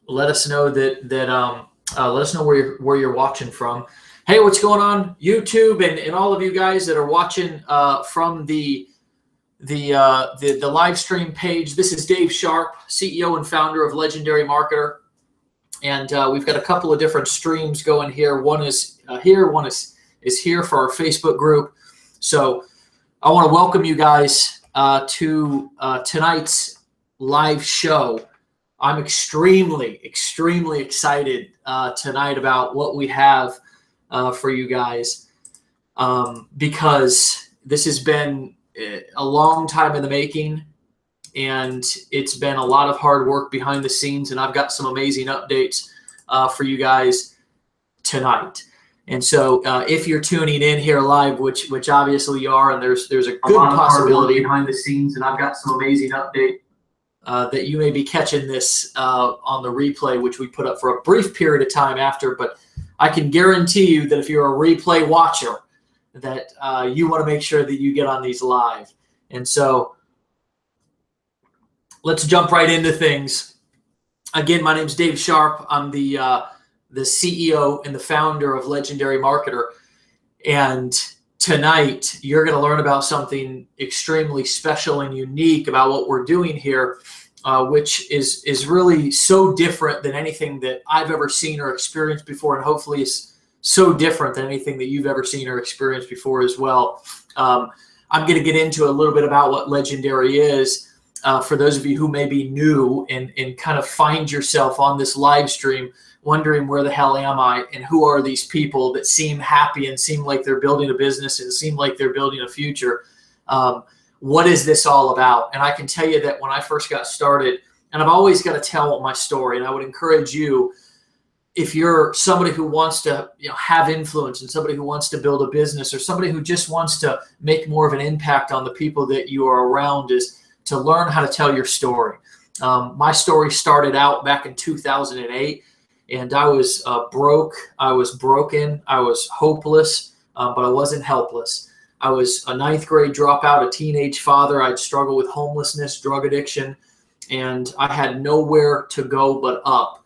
let us know let us know where you're watching from. Hey, what's going on YouTube and all of you guys that are watching from the live stream page. This is Dave Sharp, CEO and founder of Legendary Marketer, and we've got a couple of different streams going here. One is here, one is here for our Facebook group. So I want to welcome you guys to tonight's live show. I'm extremely excited tonight about what we have for you guys, because this has been a long time in the making, and it's been a lot of hard work behind the scenes, and I've got some amazing updates for you guys tonight. And so if you're tuning in here live, which obviously you are, and there's a good possibility behind the scenes, and I've got some amazing update that you may be catching this on the replay, which we put up for a brief period of time after. But I can guarantee you that if you're a replay watcher, that you want to make sure that you get on these live. And so let's jump right into things. Again, my name's Dave Sharp. I'm the CEO and the founder of Legendary Marketer. And tonight, you're going to learn about something extremely special and unique about what we're doing here, which is really so different than anything that I've ever seen or experienced before, and hopefully is so different than anything that you've ever seen or experienced before as well. I'm going to get into a little bit about what Legendary is for those of you who may be new and kind of find yourself on this live stream wondering, where the hell am I, and who are these people that seem happy and seem like they're building a business and seem like they're building a future. What is this all about? And I can tell you that when I first got started, and I've always got to tell my story, and I would encourage you, if you're somebody who wants to have influence and somebody who wants to build a business, or somebody who just wants to make more of an impact on the people that you are around, is to learn how to tell your story. My story started out back in 2008, and I was broke, I was broken, I was hopeless, but I wasn't helpless. I was a 9th grade dropout, a teenage father. I'd struggled with homelessness, drug addiction, and I had nowhere to go but up.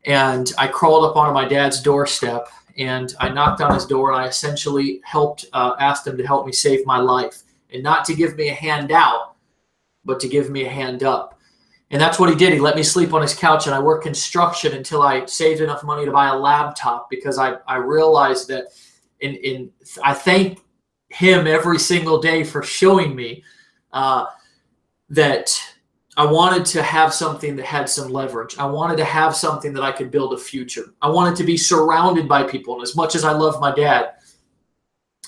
And I crawled up onto my dad's doorstep, and I knocked on his door, and I essentially asked him to help me save my life, and not to give me a handout, but to give me a hand up. And that's what he did. He let me sleep on his couch, and I worked construction until I saved enough money to buy a laptop, because I realized that I thank him every single day for showing me that I wanted to have something that had some leverage. I wanted to have something that I could build a future. I wanted to be surrounded by people. And as much as I love my dad,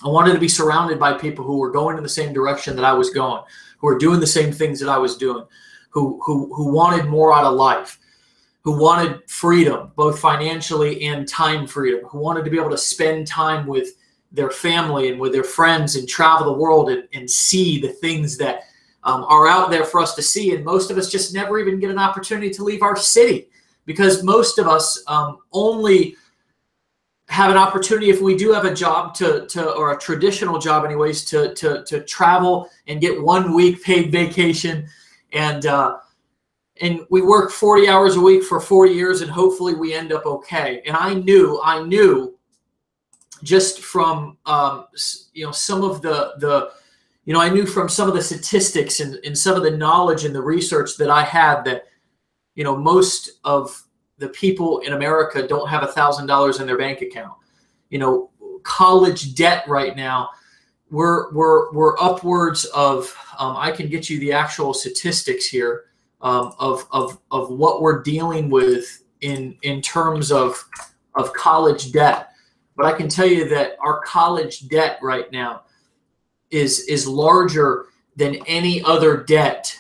I wanted to be surrounded by people who were going in the same direction that I was going, who were doing the same things that I was doing, who wanted more out of life, who wanted freedom, both financially and time freedom, who wanted to be able to spend time with their family and with their friends and travel the world and see the things that are out there for us to see. And most of us just never even get an opportunity to leave our city, because most of us only have an opportunity, if we do have a job or a traditional job anyways, to travel and get 1 week paid vacation. And we work 40 hours a week for 4 years, and hopefully we end up okay. And I knew just from some of I knew from some of the statistics and some of the knowledge and the research that I had that, most of the people in America don't have $1,000 in their bank account. College debt right now, we're upwards of, I can get you the actual statistics here of what we're dealing with in terms of college debt. But I can tell you that our college debt right now is larger than any other debt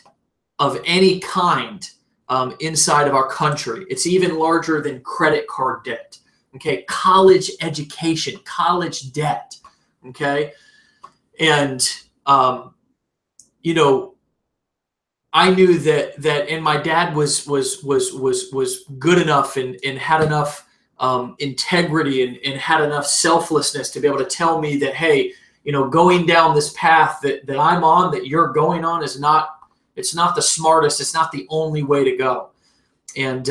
of any kind inside of our country. It's even larger than credit card debt. Okay, college education, college debt. Okay, and I knew that and my dad was good enough and had enough integrity and had enough selflessness to be able to tell me that, hey, going down this path that I'm on, that you're going on, it's not the smartest, it's not the only way to go. And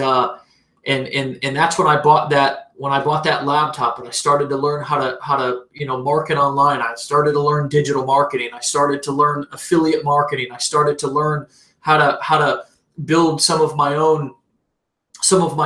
And that's when I bought that laptop, and I started to learn how to market online. I started to learn digital marketing. I started to learn affiliate marketing. I started to learn how to build some of my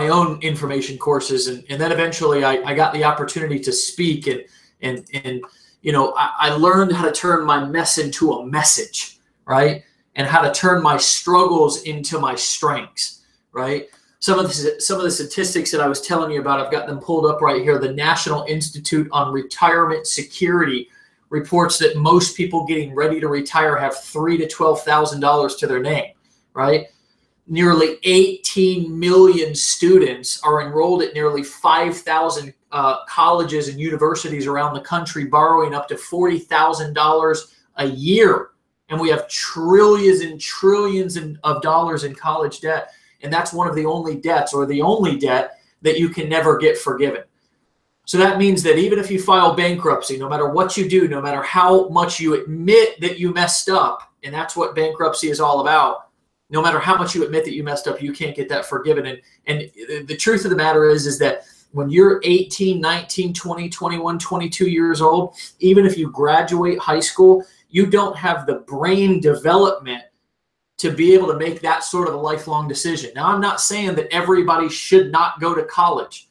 own information courses, and then eventually I got the opportunity to speak, and I learned how to turn my mess into a message, right? And how to turn my struggles into my strengths, right? Some of the statistics that I was telling you about, I've got them pulled up right here. The National Institute on Retirement Security reports that most people getting ready to retire have $3,000 to $12,000 to their name, right? Nearly 18 million students are enrolled at nearly 5,000 colleges and universities around the country, borrowing up to $40,000 a year. And we have trillions and trillions of dollars in college debt. And that's one of the only debts, or the only debt, that you can never get forgiven. So that means that even if you file bankruptcy, no matter what you do, no matter how much you admit that you messed up, and that's what bankruptcy is all about, no matter how much you admit that you messed up, you can't get that forgiven. And the truth of the matter is that when you're 18, 19, 20, 21, 22 years old, even if you graduate high school, you don't have the brain development to be able to make that sort of a lifelong decision. Now, I'm not saying that everybody should not go to college.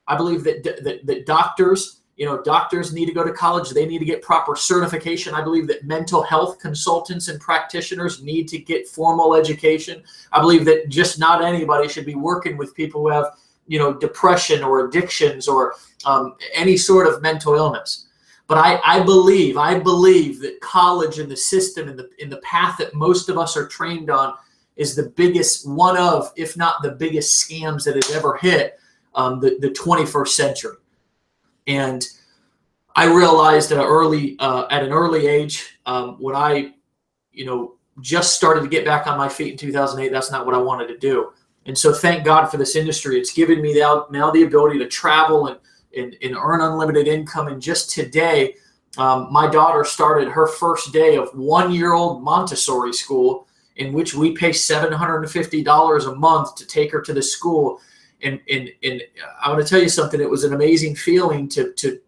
I believe that doctors need to go to college. They need to get proper certification. I believe that mental health consultants and practitioners need to get formal education. I believe that just not anybody should be working with people who have, depression or addictions or any sort of mental illness. But I believe that college and the system and the path that most of us are trained on is the biggest, one of, if not the biggest scams that has ever hit the 21st century. And I realized at an early age, when I, just started to get back on my feet in 2008, that's not what I wanted to do. And so thank God for this industry. It's given me now the ability to travel and earn unlimited income. And just today, my daughter started her first day of 1-year-old Montessori school, in which we pay $750 a month to take her to the school. And I want to tell you something. It was an amazing feeling to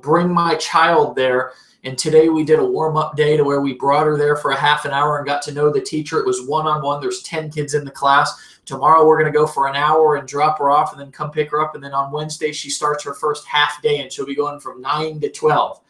bring my child there. And today we did a warm-up day to where we brought her there for a half an hour and got to know the teacher. It was one-on-one. There's 10 kids in the class. Tomorrow we're going to go for an hour and drop her off and then come pick her up. And then on Wednesday, she starts her first half day, and she'll be going from 9 to 12.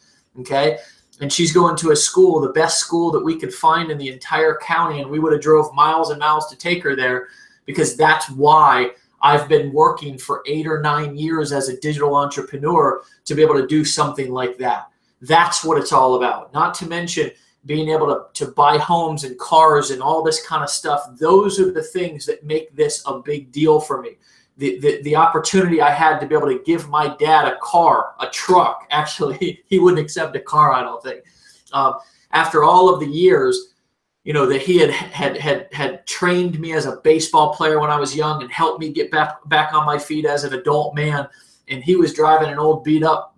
Okay. And she's going to a school, the best school that we could find in the entire county. And we would have drove miles and miles to take her there, because that's why I've been working for 8 or 9 years as a digital entrepreneur, to be able to do something like that. That's what it's all about. Not to mention being able to buy homes and cars and all this kind of stuff. Those are the things that make this a big deal for me. The opportunity I had to be able to give my dad a truck. Actually, he wouldn't accept a car, I don't think. After all of the years, that he had trained me as a baseball player when I was young and helped me get back on my feet as an adult man. And he was driving an old beat up,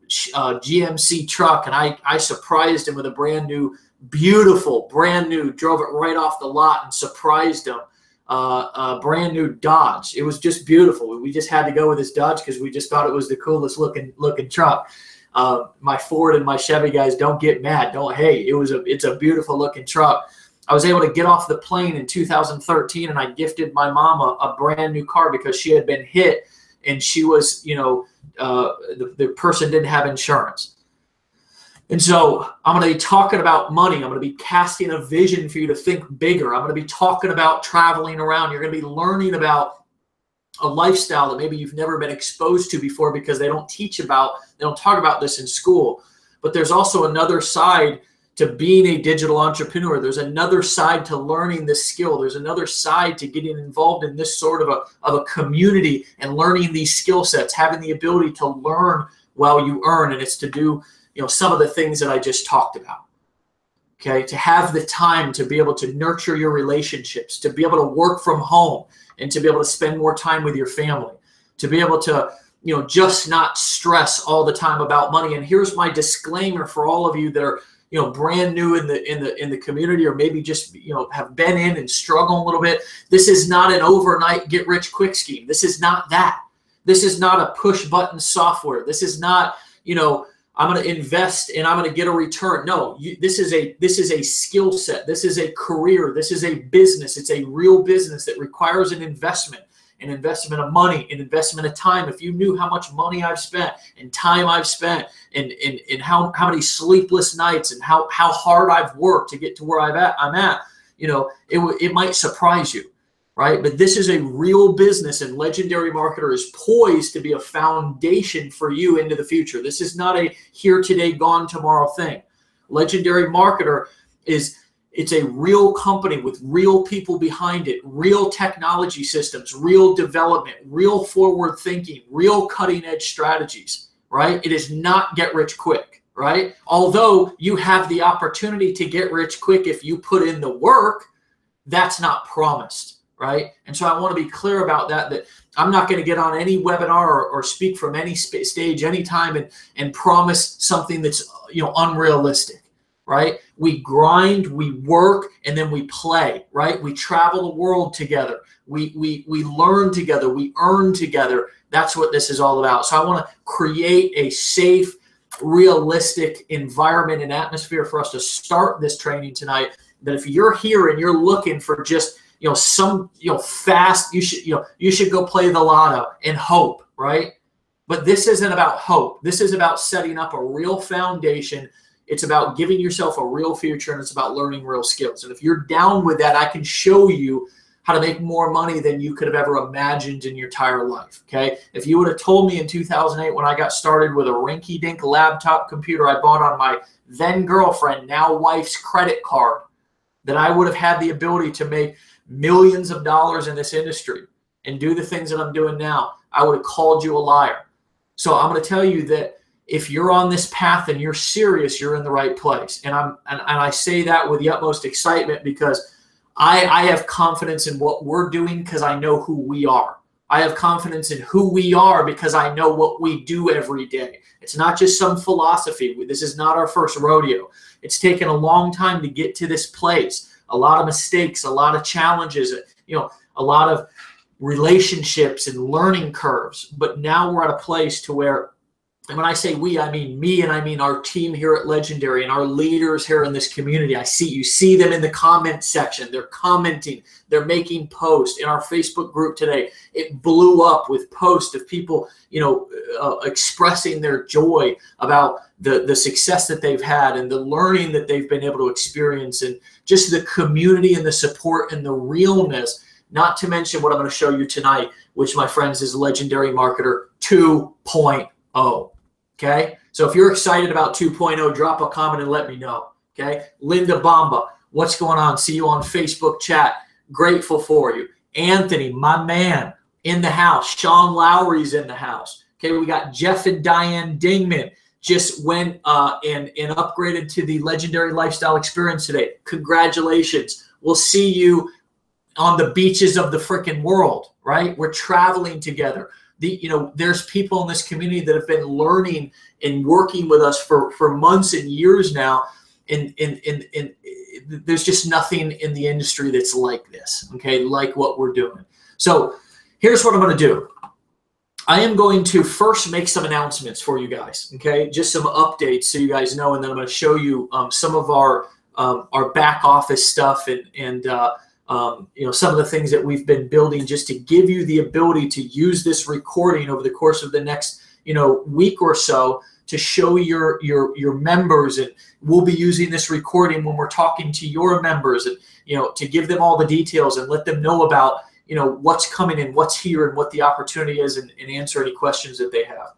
GMC truck, and I surprised him with a brand new, drove it right off the lot and surprised him. A brand new Dodge. It was just beautiful. We just had to go with this Dodge because we just thought it was the coolest looking truck. My Ford and my Chevy guys, don't get mad. It's a beautiful looking truck. I was able to get off the plane in 2013, and I gifted my mom a brand new car because she had been hit, and she was, the person didn't have insurance. And so I'm going to be talking about money. I'm going to be casting a vision for you to think bigger. I'm going to be talking about traveling around. You're going to be learning about a lifestyle that maybe you've never been exposed to before, because they don't talk about this in school. But there's also another side to being a digital entrepreneur. There's another side to learning this skill. There's another side to getting involved in this sort of a community and learning these skill sets, having the ability to learn while you earn. And it's to do, some of the things that I just talked about. Okay, to have the time to be able to nurture your relationships, to be able to work from home and to be able to spend more time with your family, to be able to, just not stress all the time about money. And here's my disclaimer for all of you that are, brand new in the community, or maybe just have been in and struggle a little bit. This is not an overnight get rich quick scheme. This is not that. This is not a push button software. This is not, I'm going to invest and I'm going to get a return. No, this is a skill set. This is a career. This is a business. It's a real business that requires an investment of money, an investment of time. If you knew how much money I've spent and time I've spent and how many sleepless nights and how hard I've worked to get to where I'm at, it might surprise you. Right? But this is a real business, and Legendary Marketer is poised to be a foundation for you into the future. This is not a here today, gone tomorrow thing. Legendary Marketer it's a real company with real people behind it, real technology systems, real development, real forward thinking, real cutting edge strategies, right? It is not get rich quick, right? Although you have the opportunity to get rich quick if you put in the work, that's not promised. Right. And so I want to be clear about that I'm not going to get on any webinar or speak from any stage anytime and promise something that's, unrealistic. Right. We grind, we work, and then we play. Right. We travel the world together. We learn together. We earn together. That's what this is all about. So I want to create a safe, realistic environment and atmosphere for us to start this training tonight. That if you're here and you're looking for just fast, you should go play the lotto and hope, right? But this isn't about hope. This is about setting up a real foundation. It's about giving yourself a real future, and it's about learning real skills. And if you're down with that, I can show you how to make more money than you could have ever imagined in your entire life, okay? If you would have told me in 2008 when I got started with a rinky-dink laptop computer I bought on my then girlfriend, now wife's credit card, that I would have had the ability to make millions of dollars in this industry and do the things that I'm doing now, I would have called you a liar. So I'm going to tell you that if you're on this path and you're serious, you're in the right place. And I say that with the utmost excitement because I have confidence in what we're doing because I know who we are. I have confidence in who we are because I know what we do every day. It's not just some philosophy. This is not our first rodeo. It's taken a long time to get to this place. A lot of mistakes, a lot of challenges, a lot of relationships and learning curves. But now we're at a place to where, and when I say we, I mean me, and I mean our team here at Legendary and our leaders here in this community. You see them in the comment section. They're commenting. They're making posts. In our Facebook group today, it blew up with posts of people, expressing their joy about the success that they've had and the learning that they've been able to experience, and just the community and the support and the realness, not to mention what I'm going to show you tonight, which, my friends, is Legendary Marketer 2.0. Okay, so if you're excited about 2.0, drop a comment and let me know. Okay, Linda Bamba, what's going on? See you on Facebook chat. Grateful for you. Anthony, my man, in the house. Sean Lowry's in the house. Okay, we got Jeff and Diane Dingman just went and upgraded to the Legendary Lifestyle Experience today. Congratulations. We'll see you on the beaches of the freaking world, right? We're traveling together. There's people in this community that have been learning and working with us for months and years now. And there's just nothing in the industry that's like this, okay, like what we're doing. So here's what I'm going to do. I am going to first make some announcements for you guys, okay, just some updates so you guys know, and then I'm going to show you some of our back office stuff and some of the things that we've been building just to give you the ability to use this recording over the course of the next week or so to show your members, and we'll be using this recording when we're talking to your members, and to give them all the details and let them know about what's coming and what's here and what the opportunity is, and answer any questions that they have.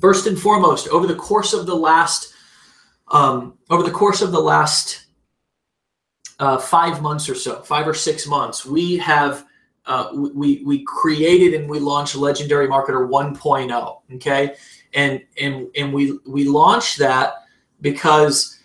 First and foremost, over the course of the last 5 months or so, 5 or 6 months, we have we created and we launched Legendary Marketer 1.0. Okay, and we launched that because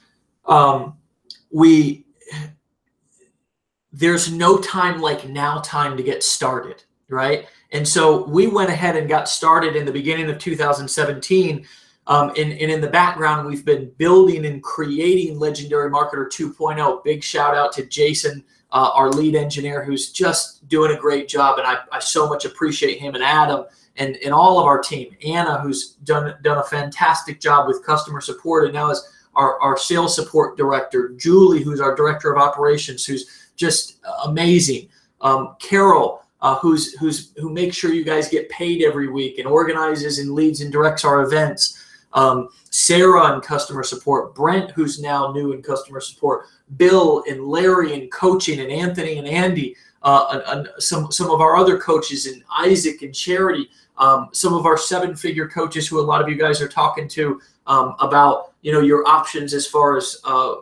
there's no time like now time to get started, right? And so we went ahead and got started in the beginning of 2017 And in the background, we've been building and creating Legendary Marketer 2.0. Big shout out to Jason, our lead engineer, who's just doing a great job. And I so much appreciate him, and Adam, and all of our team. Anna, who's done a fantastic job with customer support, and now is our sales support director. Julie, who's our director of operations, who's just amazing. Carol, who makes sure you guys get paid every week and organizes and leads and directs our events. Sarah in customer support, Brent, who's now new in customer support, Bill and Larry in coaching, and Anthony and Andy, and some of our other coaches, and Isaac and Charity, some of our 7-figure coaches who a lot of you guys are talking to about, you know, your options as far as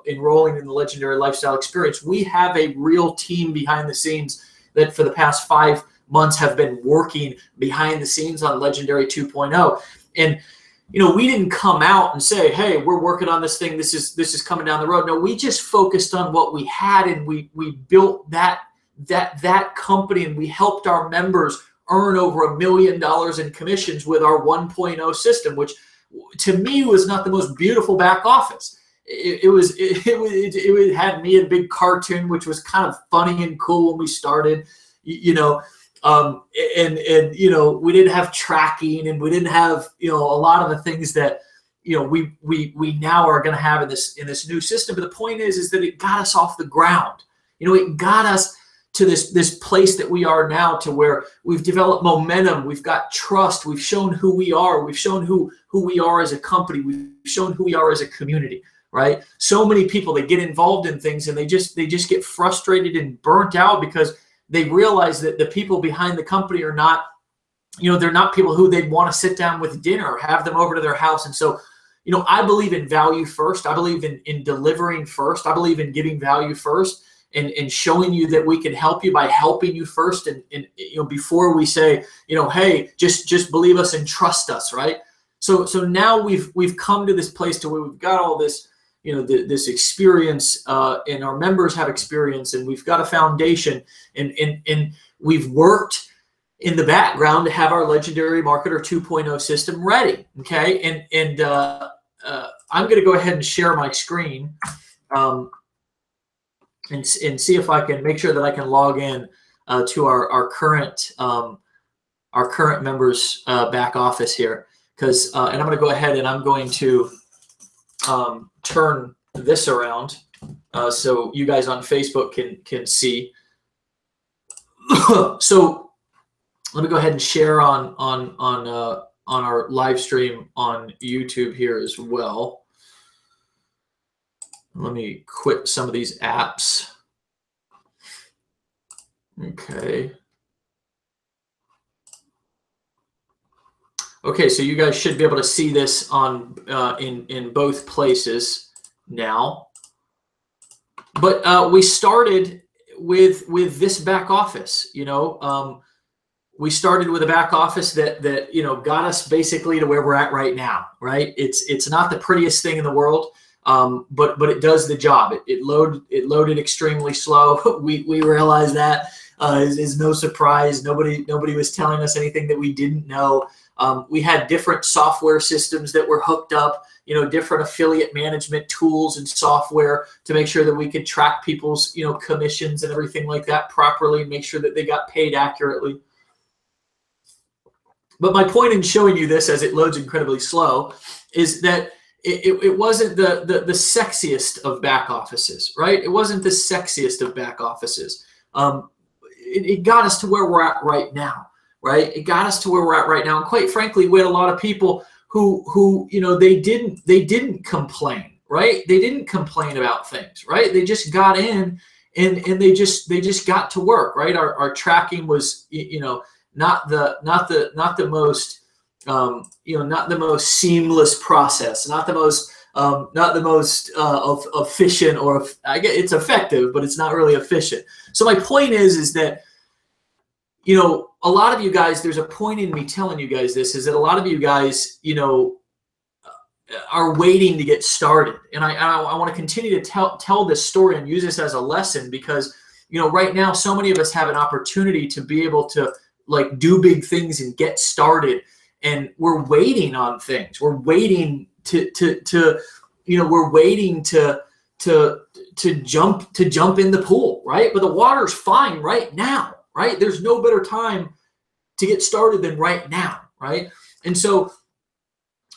enrolling in the Legendary Lifestyle Experience. We have a real team behind the scenes that for the past 5 months have been working behind the scenes on Legendary 2.0. And you know, we didn't come out and say, hey, we're working on this thing, this is coming down the road. No, we just focused on what we had, and we built that company, and we helped our members earn over $1 million in commissions with our 1.0 system, which to me was not the most beautiful back office. It had me in a big cartoon, which was kind of funny and cool when we started, you know. And you know, we didn't have tracking, and we didn't have, you know, a lot of the things that, you know, we now are going to have in this new system. But the point is that it got us off the ground. You know, it got us to this place that we are now, to where we've developed momentum, we've got trust, we've shown who we are, we've shown who we are as a company, we've shown who we are as a community, right? So many people, they get involved in things, and they just get frustrated and burnt out because they realize that the people behind the company are not, you know, they're not people who they'd want to sit down with dinner or have them over to their house. And so, you know, I believe in value first. I believe in delivering first. I believe in giving value first, and showing you that we can help you by helping you first. And you know, before we say, you know, hey, just believe us and trust us, right? So now we've come to this place to where we've got all this, you know, this experience, and our members have experience, and we've got a foundation, and we've worked in the background to have our Legendary Marketer 2.0 system ready. Okay, and I'm going to go ahead and share my screen, and see if I can make sure that I can log in to our current members back office here, because and I'm going to go ahead and I'm going to turn this around so you guys on Facebook can see. So let me go ahead and share on our live stream on YouTube here as well. Let me quit some of these apps. Okay. Okay, so you guys should be able to see this on in both places now. But we started with this back office. You know, we started with a back office that you know, got us basically to where we're at right now. Right? It's not the prettiest thing in the world, but it does the job. It loaded extremely slow. We realized that is no surprise. Nobody was telling us anything that we didn't know. We had different software systems that were hooked up, you know, different affiliate management tools and software to make sure that we could track people's, you know, commissions and everything like that properly, and make sure that they got paid accurately. But my point in showing you this as it loads incredibly slow is that it wasn't the sexiest of back offices, right? It wasn't the sexiest of back offices. It got us to where we're at right now. Right, it got us to where we're at right now, and quite frankly, we had a lot of people who you know, they didn't complain, right? They didn't complain about things, right? They just got in and they just got to work, right? Our tracking was, you know, not the most you know, not the most seamless process, not the most efficient, or I get it's effective, but it's not really efficient. So my point is that, you know, a lot of you guys, there's a point in me telling you guys this, is that a lot of you guys, you know, are waiting to get started. And I want to continue to tell this story and use this as a lesson, because, you know, right now, so many of us have an opportunity to be able to, like, do big things and get started. and we're waiting on things. We're waiting we're waiting to jump in the pool, right? But the water's fine right now, right? There's no better time to get started than right now, right? And so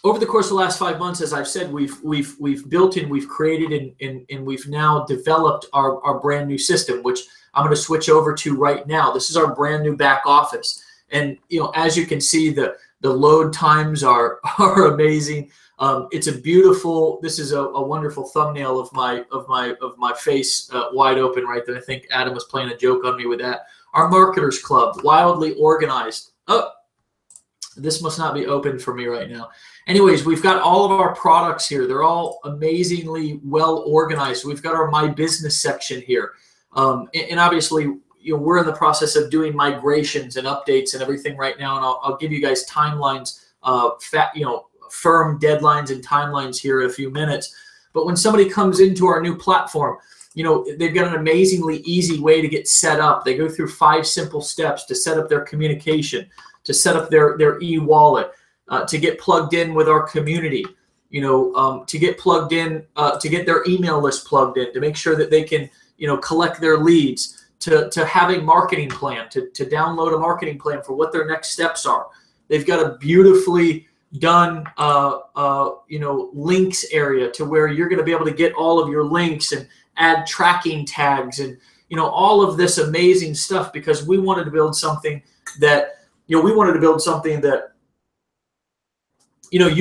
over the course of the last 5 months, as I've said, we've built and we've created and we've now developed our brand new system, which I'm going to switch over to right now. This is our brand new back office. And as you can see, the load times are amazing. It's a beautiful. This is a wonderful thumbnail of my face wide open right there. I think Adam was playing a joke on me with that. Our Marketers Club, wildly organized. Oh, this must not be open for me right now. Anyways, we've got all of our products here. They're all amazingly well organized. We've got our My Business section here, and obviously, we're in the process of doing migrations and updates and everything right now. And I'll give you guys timelines, firm deadlines and timelines here in a few minutes. But when somebody comes into our new platform, they've got an amazingly easy way to get set up. They go through 5 simple steps to set up their communication, to set up their e-wallet, to get plugged in with our community, to get plugged in, to get their email list plugged in, to make sure that they can, collect their leads, to have a marketing plan, to download a marketing plan for what their next steps are. They've got a beautifully done, links area to where you're going to be able to get all of your links and add tracking tags and, all of this amazing stuff, because we wanted to build something that, you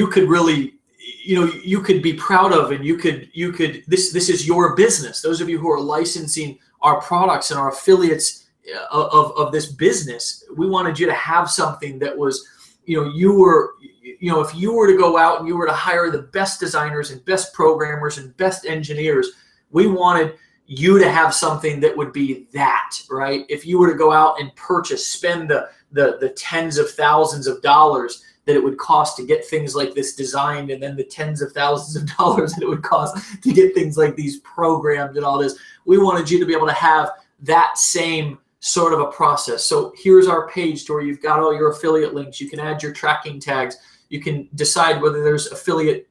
could really, you could be proud of, and this is your business. Those of you who are licensing our products and our affiliates of this business, we wanted you to have something that was, if you were to go out and you were to hire the best designers and best programmers and best engineers, we wanted you to have something that would be that, right? If you were to go out and spend the tens of thousands of dollars that it would cost to get things like this designed, and then the tens of thousands of dollars that it would cost to get things like these programmed and all this, we wanted you to be able to have that same sort of a process. So here's our page to where you've got all your affiliate links. You can add your tracking tags. You can decide whether there's affiliate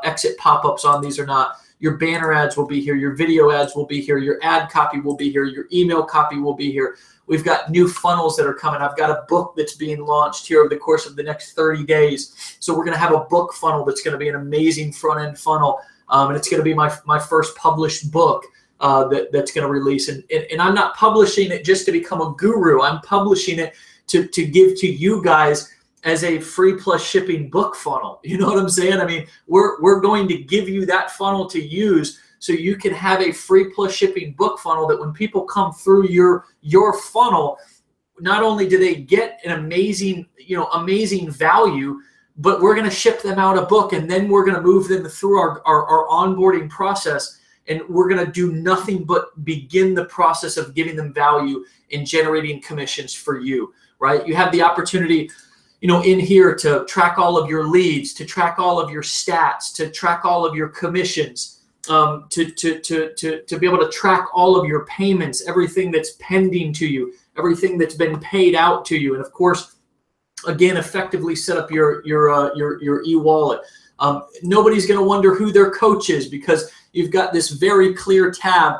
exit pop-ups on these or not. Your banner ads will be here. Your video ads will be here. Your ad copy will be here. Your email copy will be here. We've got new funnels that are coming. I've got a book that's being launched here over the course of the next 30 days. So we're going to have a book funnel that's going to be an amazing front-end funnel. And it's going to be my first published book that's going to release. And I'm not publishing it just to become a guru. I'm publishing it to give to you guys as a free plus shipping book funnel. You know what I'm saying? I mean, we're going to give you that funnel to use so you can have a free plus shipping book funnel that when people come through your funnel, not only do they get an amazing value, but we're going to ship them out a book, and then we're going to move them through our onboarding process, and we're going to do nothing but begin the process of giving them value and generating commissions for you, right? You have the opportunity, in here to track all of your leads, to track all of your stats, to track all of your commissions, to be able to track all of your payments, everything that's pending to you, everything that's been paid out to you, and of course, again, effectively set up your e-wallet. Nobody's going to wonder who their coach is, because you've got this very clear tab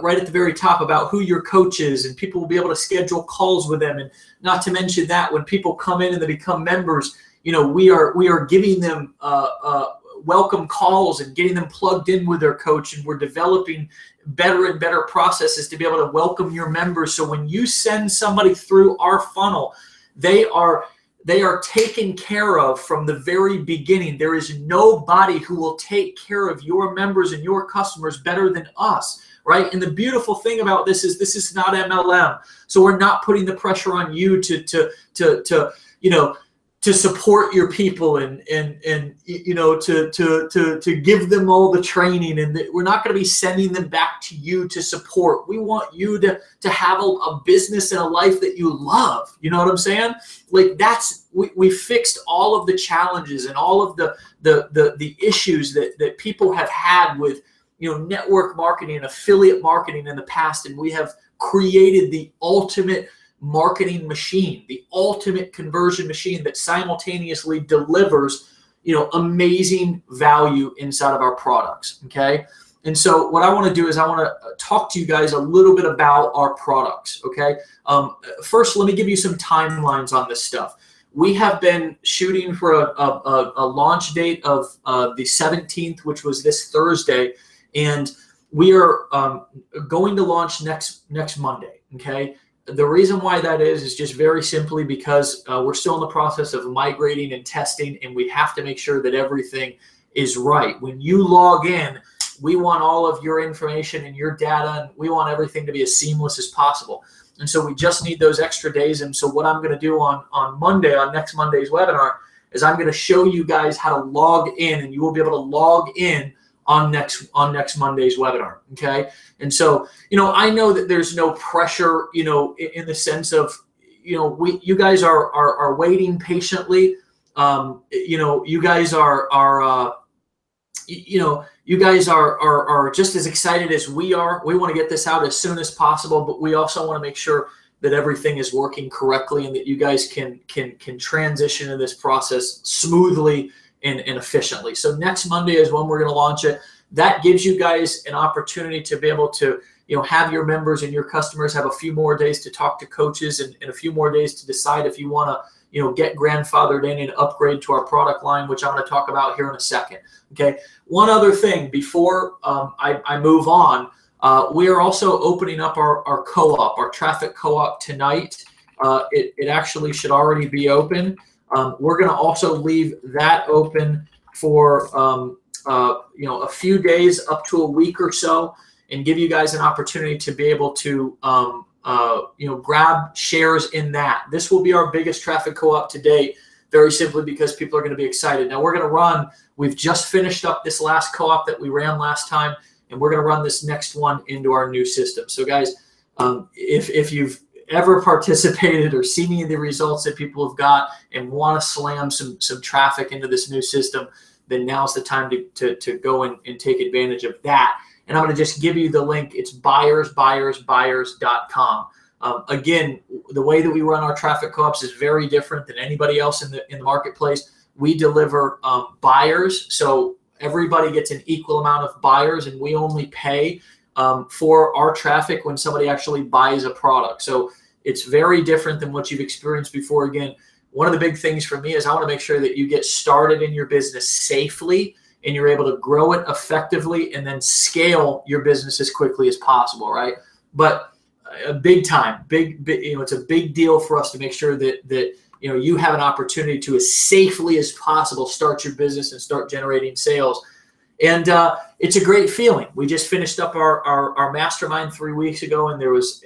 right at the very top about who your coach is, and people will be able to schedule calls with them. And not to mention that when people come in and they become members, we are giving them welcome calls and getting them plugged in with their coach, and we're developing better and better processes to be able to welcome your members. So when you send somebody through our funnel, they are taken care of from the very beginning. There is nobody who will take care of your members and your customers better than us, right? And the beautiful thing about this is not MLM. So we're not putting the pressure on you to support your people and to give them all the training, and we're not going to be sending them back to you to support. We want you to have a business and a life that you love. You know what I'm saying? Like we fixed all of the challenges and all of the issues that people have had with network marketing and affiliate marketing in the past, and we have created the ultimate marketing machine, the ultimate conversion machine that simultaneously delivers, amazing value inside of our products. Okay. And so what I want to do is I want to talk to you guys a little bit about our products. Okay. First, let me give you some timelines on this stuff. We have been shooting for a launch date of the 17th, which was this Thursday, and we are going to launch next Monday. Okay. The reason why that is just very simply because we're still in the process of migrating and testing, and we have to make sure that everything is right. When you log in, we want all of your information and your data, and we want everything to be as seamless as possible. And so we just need those extra days. And so what I'm going to do on Monday, on next Monday's webinar, is I'm going to show you guys how to log in, and you will be able to log in on next Monday's webinar. Okay. And so, I know that there's no pressure, in the sense of, you guys are waiting patiently. You guys are just as excited as we are. We want to get this out as soon as possible, but we also want to make sure that everything is working correctly and that you guys can transition in this process smoothly and efficiently. So next Monday is when we're going to launch it. That gives you guys an opportunity to be able to, have your members and your customers have a few more days to talk to coaches and a few more days to decide if you want to, get grandfathered in and upgrade to our product line, which I'm going to talk about here in a second. Okay. One other thing before I move on, we are also opening up our co-op, our traffic co-op tonight. It actually should already be open. We're going to also leave that open for a few days, up to a week or so, and give you guys an opportunity to be able to grab shares in that. This will be our biggest traffic co-op to date, very simply because people are going to be excited. Now we've just finished up this last co-op that we ran last time, and we're going to run this next one into our new system. So guys, if you've ever participated or seen any of the results that people have got and want to slam some traffic into this new system, then now's the time to go and take advantage of that. And I'm going to just give you the link. It's buyers.com. Again, the way that we run our traffic co-ops is very different than anybody else in the marketplace. We deliver buyers, so everybody gets an equal amount of buyers, and we only pay for our traffic when somebody actually buys a product. So it's very different than what you've experienced before. Again, one of the big things for me is I want to make sure that you get started in your business safely and you're able to grow it effectively and then scale your business as quickly as possible, right? But big time, it's a big deal for us to make sure that you have an opportunity to, as safely as possible, start your business and start generating sales. And it's a great feeling. We just finished up our mastermind 3 weeks ago, and there was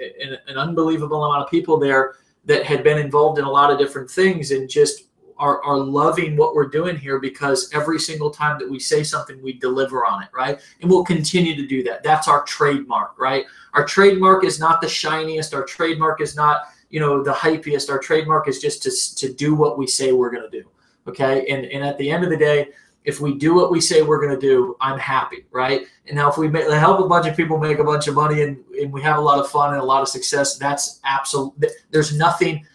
an unbelievable amount of people there that had been involved in a lot of different things and just are loving what we're doing here, because every single time that we say something, we deliver on it, right? And we'll continue to do that. That's our trademark, right? Our trademark is not the shiniest. Our trademark is not, the hypiest. Our trademark is just to do what we say we're going to do, okay? And at the end of the day, if we do what we say we're going to do, I'm happy, right? And now if we help a bunch of people make a bunch of money and we have a lot of fun and a lot of success, that's absolute. There's nothing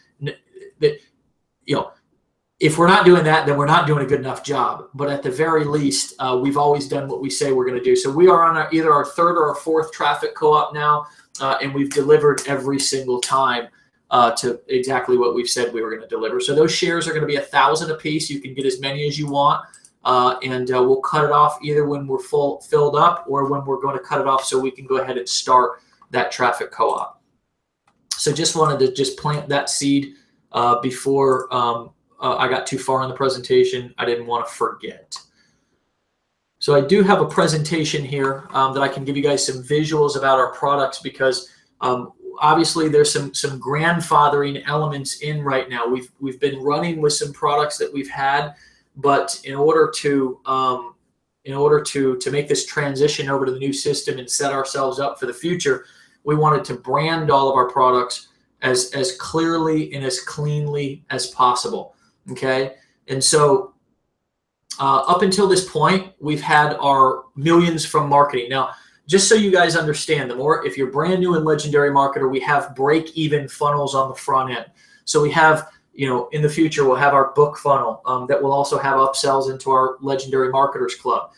that, if we're not doing that, then we're not doing a good enough job. But at the very least, we've always done what we say we're going to do. So we are on either our third or our fourth traffic co-op now, and we've delivered every single time to exactly what we've said we were going to deliver. So those shares are going to be 1,000 a piece. You can get as many as you want, and we'll cut it off either when we're filled up or when we're going to cut it off so we can go ahead and start that traffic co-op. So just wanted to plant that seed before I got too far in the presentation. I didn't want to forget. So I do have a presentation here that I can give you guys some visuals about our products, because obviously there's some grandfathering elements in right now. We've been running with some products that we've had, but in order to make this transition over to the new system and set ourselves up for the future, we wanted to brand all of our products as clearly and as cleanly as possible. Okay, and so up until this point, we've had our millions from marketing. Now, just so you guys understand, the more, if you're brand new in Legendary Marketer, we have break-even funnels on the front end. So we have, in the future, we'll have our book funnel that will also have upsells into our Legendary Marketers Club.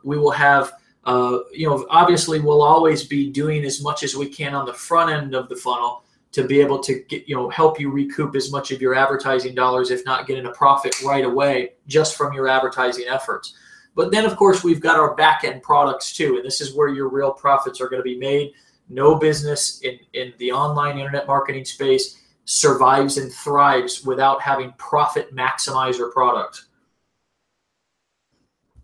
We will have, obviously we'll always be doing as much as we can on the front end of the funnel to be able to get, help you recoup as much of your advertising dollars, if not getting a profit right away just from your advertising efforts. But then, of course, we've got our back-end products too, and this is where your real profits are going to be made. No business in the online internet marketing space survives and thrives without having profit maximizer products.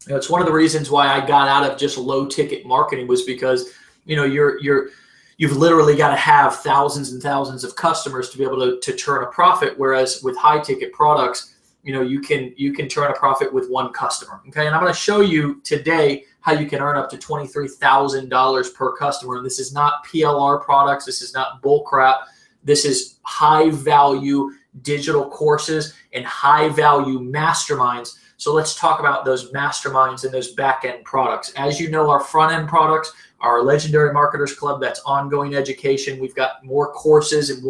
It's one of the reasons why I got out of just low-ticket marketing, was because you've literally got to have thousands and thousands of customers to be able to turn a profit, whereas with high-ticket products, you can turn a profit with one customer. Okay, and I'm going to show you today how you can earn up to $23,000 per customer. And this is not PLR products. This is not bull crap. This is high-value digital courses and high-value masterminds. So let's talk about those masterminds and those back-end products. As you know, our front-end products, our Legendary Marketers Club, that's ongoing education. We've got more courses, and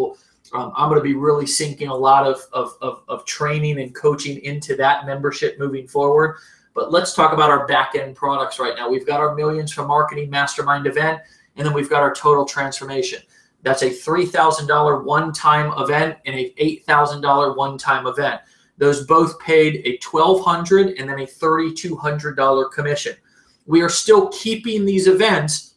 I'm going to be really sinking a lot of training and coaching into that membership moving forward. But let's talk about our back-end products right now. We've got our Millions from Marketing Mastermind event, and then we've got our Total Transformation. That's a $3,000 one-time event and a $8,000 one-time event. Those both paid a $1,200 and then a $3,200 commission. We are still keeping these events.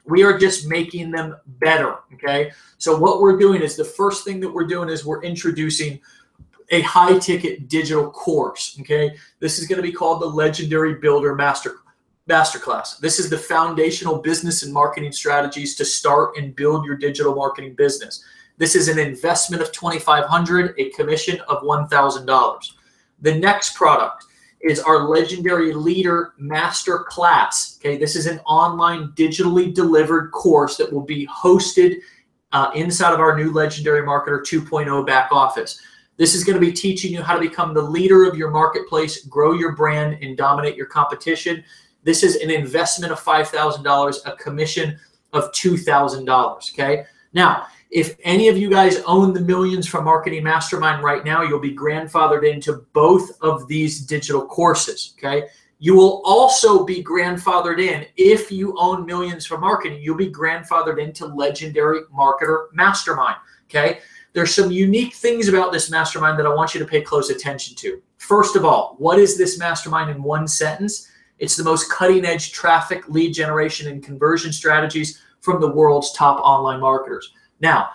We are just making them better, okay? So what we're doing is, the first thing that we're doing is we're introducing a high-ticket digital course, okay? This is going to be called the Legendary Builder Masterclass. This is the foundational business and marketing strategies to start and build your digital marketing business. This is an investment of $2,500, a commission of $1,000. The next product is our Legendary Leader Master Class. Okay, this is an online digitally delivered course that will be hosted inside of our new Legendary Marketer 2.0 back office. This is going to be teaching you how to become the leader of your marketplace, grow your brand, and dominate your competition. This is an investment of $5,000, a commission of $2,000. Okay, now, if any of you guys own the Millions from Marketing Mastermind right now, you'll be grandfathered into both of these digital courses, okay? You will also be grandfathered in, if you own Millions from Marketing, you'll be grandfathered into Legendary Marketer Mastermind, okay? There's some unique things about this mastermind that I want you to pay close attention to. First of all, what is this mastermind in one sentence? It's the most cutting-edge traffic, lead generation, and conversion strategies from the world's top online marketers. Now,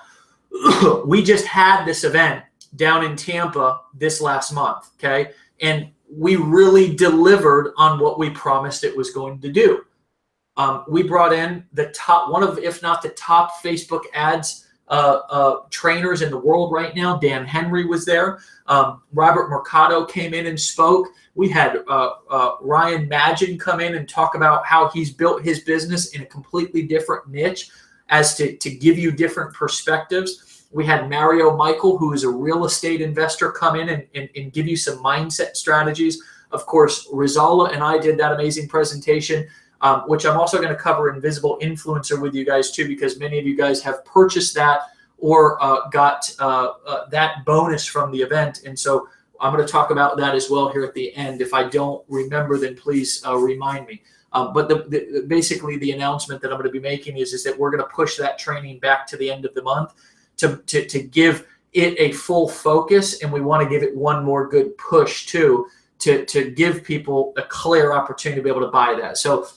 we just had this event down in Tampa this last month, okay? And we really delivered on what we promised it was going to do. We brought in the top, one of, if not the top Facebook ads trainers in the world right now. Dan Henry was there. Robert Mercado came in and spoke. We had Ryan Magin come in and talk about how he's built his business in a completely different niche, as to give you different perspectives. We had Mario Michael, who is a real estate investor, come in and give you some mindset strategies. Of course, Rizala and I did that amazing presentation, which I'm also going to cover Invisible Influencer with you guys too, because many of you guys have purchased that or got that bonus from the event. And so I'm going to talk about that as well here at the end. If I don't remember, then please remind me. But basically the announcement that I'm going to be making is that we're going to push that training back to the end of the month to give it a full focus, and we want to give it one more good push too, to give people a clear opportunity to be able to buy that. So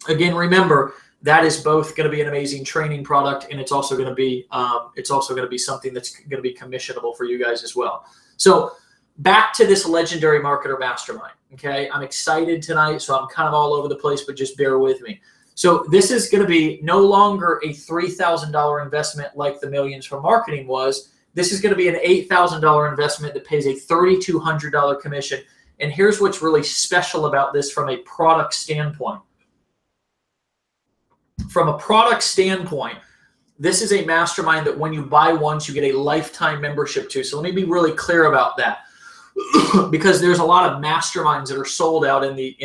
again, remember, that is both going to be an amazing training product, and it's also going to be something that's going to be commissionable for you guys as well. So back to this Legendary Marketer Mastermind. Okay, I'm excited tonight, so I'm kind of all over the place, but just bear with me. So this is going to be no longer a $3,000 investment like the Millions from Marketing was. This is going to be an $8,000 investment that pays a $3,200 commission. And here's what's really special about this from a product standpoint. From a product standpoint, this is a mastermind that when you buy once, you get a lifetime membership to. So let me be really clear about that. Because there's a lot of masterminds that are sold out in the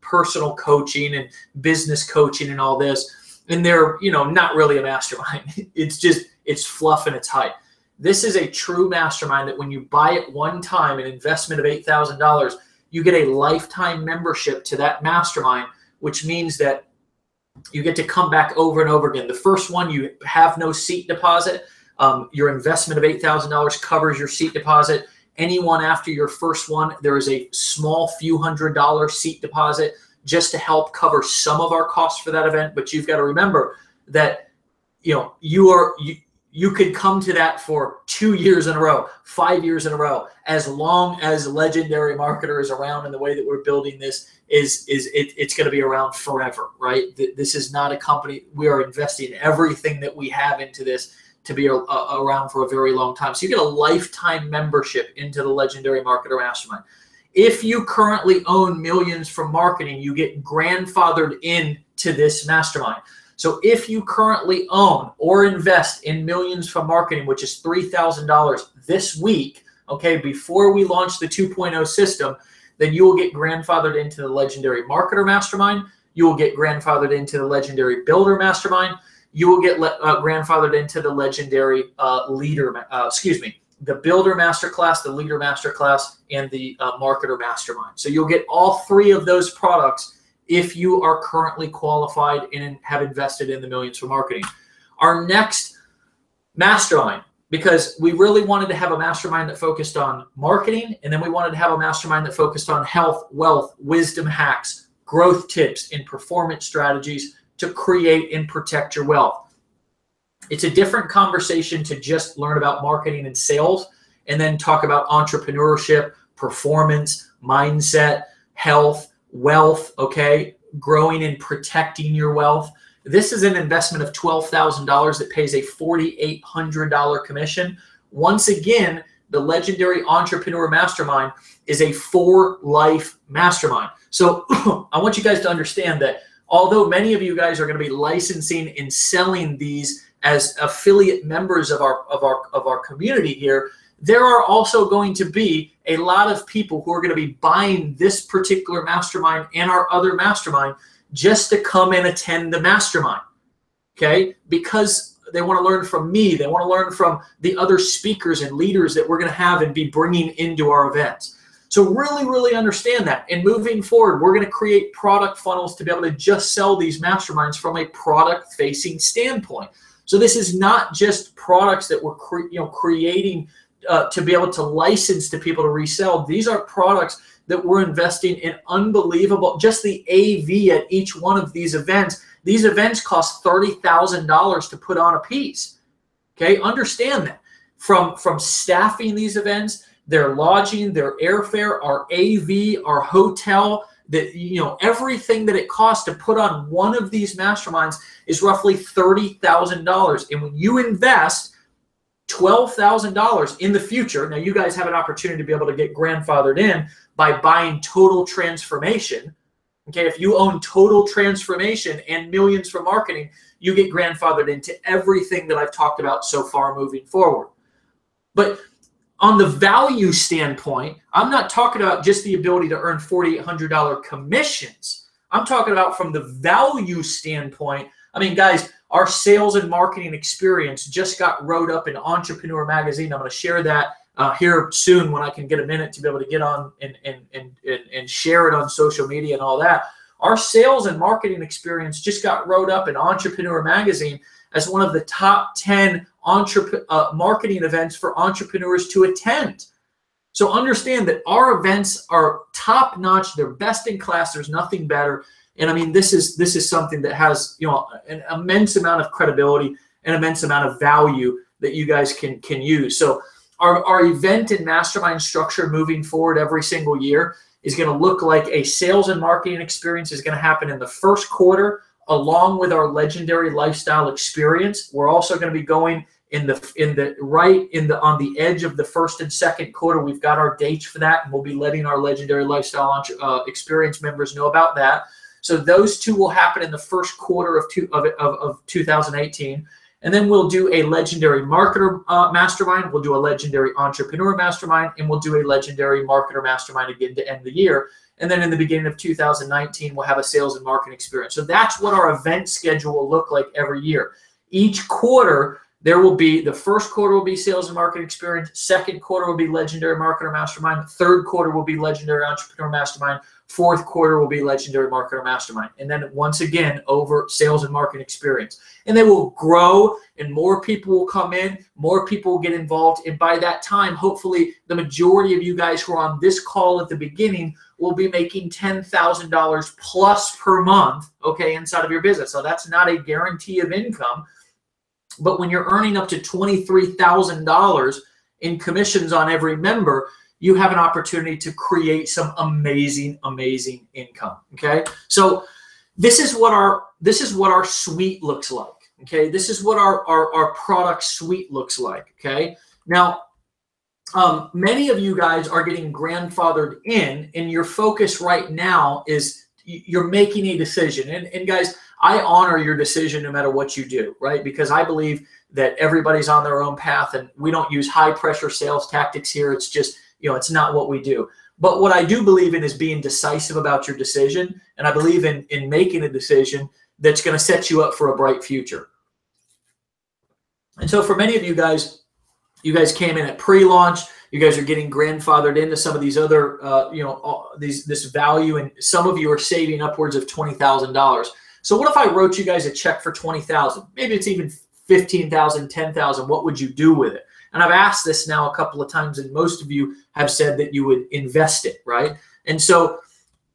personal coaching and business coaching and all this. And they're, not really a mastermind. It's fluff and it's hype. This is a true mastermind that when you buy it one time, an investment of $8,000, you get a lifetime membership to that mastermind, which means that you get to come back over and over again. The first one, you have no seat deposit. Your investment of $8,000 covers your seat deposit. Anyone after your first one, there is a small few $100 seat deposit just to help cover some of our costs for that event. But you've got to remember that you could come to that for 2 years in a row, 5 years in a row, as long as Legendary Marketer is around. And the way that we're building this it's going to be around forever, right? This is not a company. We are investing everything that we have into this to be around for a very long time. So you get a lifetime membership into the Legendary Marketer Mastermind. If you currently own Millions from Marketing, you get grandfathered into this mastermind. So if you currently own or invest in Millions from Marketing, which is $3,000 this week, okay, before we launch the 2.0 system, then you will get grandfathered into the Legendary Marketer Mastermind. You will get grandfathered into the Legendary Builder Mastermind. You will get grandfathered into the Legendary the Builder Masterclass, the Leader Masterclass, and the Marketer Mastermind. So you'll get all three of those products if you are currently qualified and have invested in the Millions from Marketing. Our next mastermind, because we really wanted to have a mastermind that focused on marketing, and then we wanted to have a mastermind that focused on health, wealth, wisdom hacks, growth tips, and performance strategies to create and protect your wealth. It's a different conversation to just learn about marketing and sales and then talk about entrepreneurship, performance, mindset, health, wealth, okay, growing and protecting your wealth. This is an investment of $12,000 that pays a $4,800 commission. Once again, the Legendary Entrepreneur Mastermind is a for-life mastermind. So I want you guys to understand that although many of you guys are going to be licensing and selling these as affiliate members of our community here, there are also going to be a lot of people who are going to be buying this particular mastermind and our other mastermind just to come and attend the mastermind, okay? Because they want to learn from me. They want to learn from the other speakers and leaders that we're going to have and be bringing into our events. So really, really understand that. And moving forward, we're going to create product funnels to be able to just sell these masterminds from a product-facing standpoint. So this is not just products that we're creating to be able to license to people to resell. These are products that we're investing in unbelievable. Just the AV at each one of these events cost $30,000 to put on a piece. Okay, understand that. From staffing these events, their lodging, their airfare, our AV, our hotel, that everything that it costs to put on one of these masterminds is roughly $30,000. And when you invest $12,000 in the future, now you guys have an opportunity to be able to get grandfathered in by buying Total Transformation. Okay, if you own Total Transformation and Millions from Marketing, you get grandfathered into everything that I've talked about so far moving forward. But on the value standpoint, I'm not talking about just the ability to earn $4,800 commissions. I'm talking about from the value standpoint. I mean, guys, our sales and marketing experience just got wrote up in Entrepreneur Magazine. I'm going to share that here soon when I can get a minute to be able to get on and share it on social media and all that. Our sales and marketing experience just got wrote up in Entrepreneur Magazine as one of the top 10 marketing events for entrepreneurs to attend. So understand that our events are top notch. They're best in class. There's nothing better. And I mean, this is something that has an immense amount of credibility, an immense amount of value that you guys can use. So our event and mastermind structure moving forward every single year is going to look like a sales and marketing experience is going to happen in the first quarter, along with our Legendary Lifestyle experience. We're also going to be going on the edge of the first and second quarter. We've got our dates for that, and we'll be letting our Legendary Lifestyle experience members know about that. So those two will happen in the first quarter of 2018. And then we'll do a legendary marketer mastermind. We'll do a legendary entrepreneur mastermind, and we'll do a legendary marketer mastermind again to end the year. And then in the beginning of 2019, we'll have a sales and marketing experience. So that's what our event schedule will look like every year. Each quarter, there will be, the first quarter will be sales and marketing experience. Second quarter will be legendary marketer mastermind. Third quarter will be legendary entrepreneur mastermind. Fourth quarter will be legendary marketer mastermind. And then once again, over sales and marketing experience. And they will grow, and more people will come in, more people will get involved. And by that time, hopefully the majority of you guys who are on this call at the beginning will be making $10,000 plus per month, okay, inside of your business. So that's not a guarantee of income. But when you're earning up to $23,000 in commissions on every member, you have an opportunity to create some amazing, amazing income. Okay. So this is what our suite looks like. Okay. This is what our product suite looks like. Okay. Now, many of you guys are getting grandfathered in, and your focus right now is you're making a decision. And guys, I honor your decision no matter what you do, right? Because I believe that everybody's on their own path, and we don't use high pressure sales tactics here. It's just, it's not what we do. But what I do believe in is being decisive about your decision. And I believe in making a decision that's going to set you up for a bright future. And so for many of you guys came in at pre-launch. You guys are getting grandfathered into some of these other, this value, and some of you are saving upwards of $20,000. So what if I wrote you guys a check for $20,000? Maybe it's even $15,000, $10,000. What would you do with it? And I've asked this now a couple of times, and most of you have said that you would invest it, right? And so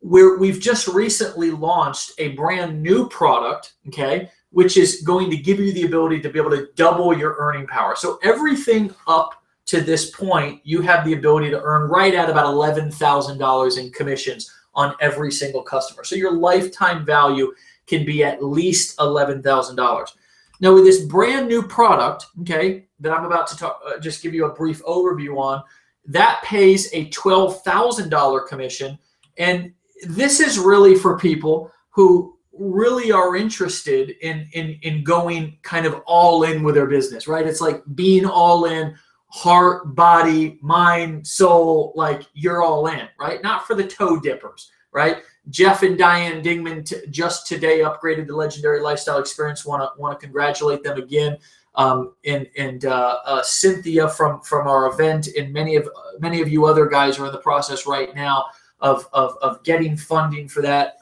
we've just recently launched a brand new product, okay, which is going to give you the ability to be able to double your earning power. So everything up to this point, you have the ability to earn right at about $11,000 in commissions on every single customer. So your lifetime value can be at least $11,000. Now with this brand new product, okay, that I'm about to just give you a brief overview on, that pays a $12,000 commission. And this is really for people who really are interested in going kind of all in with their business, right? It's like being all in, heart, body, mind, soul, like you're all in, right? Not for the toe dippers, right? Jeff and Diane Dingman just today upgraded the Legendary Lifestyle Experience. Want to congratulate them again. Cynthia from our event, and many of you other guys are in the process right now of getting funding for that,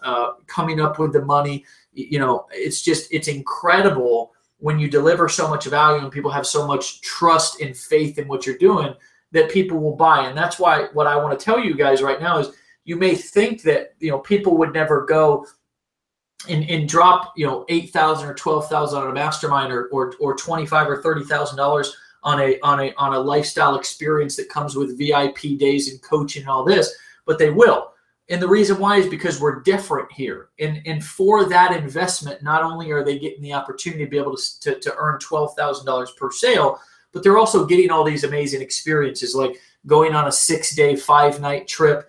coming up with the money. It's incredible when you deliver so much value and people have so much trust and faith in what you're doing that people will buy. And that's why what I want to tell you guys right now is, you may think that people would never go and drop $8,000 or $12,000 on a mastermind, or $25,000 or $30,000 on a lifestyle experience that comes with VIP days and coaching and all this, but they will. And the reason why is because we're different here. And for that investment, not only are they getting the opportunity to be able to earn $12,000 per sale, but they're also getting all these amazing experiences, like going on a 6-day, 5-night trip,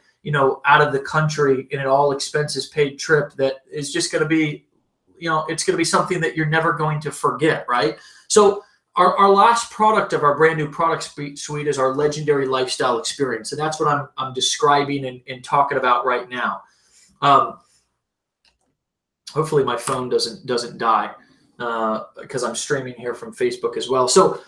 out of the country in an all expenses paid trip that is just going to be, it's going to be something that you're never going to forget, right? So our last product of our brand new product suite is our Legendary Lifestyle Experience. And that's what I'm describing and talking about right now. Hopefully my phone doesn't die because I'm streaming here from Facebook as well. So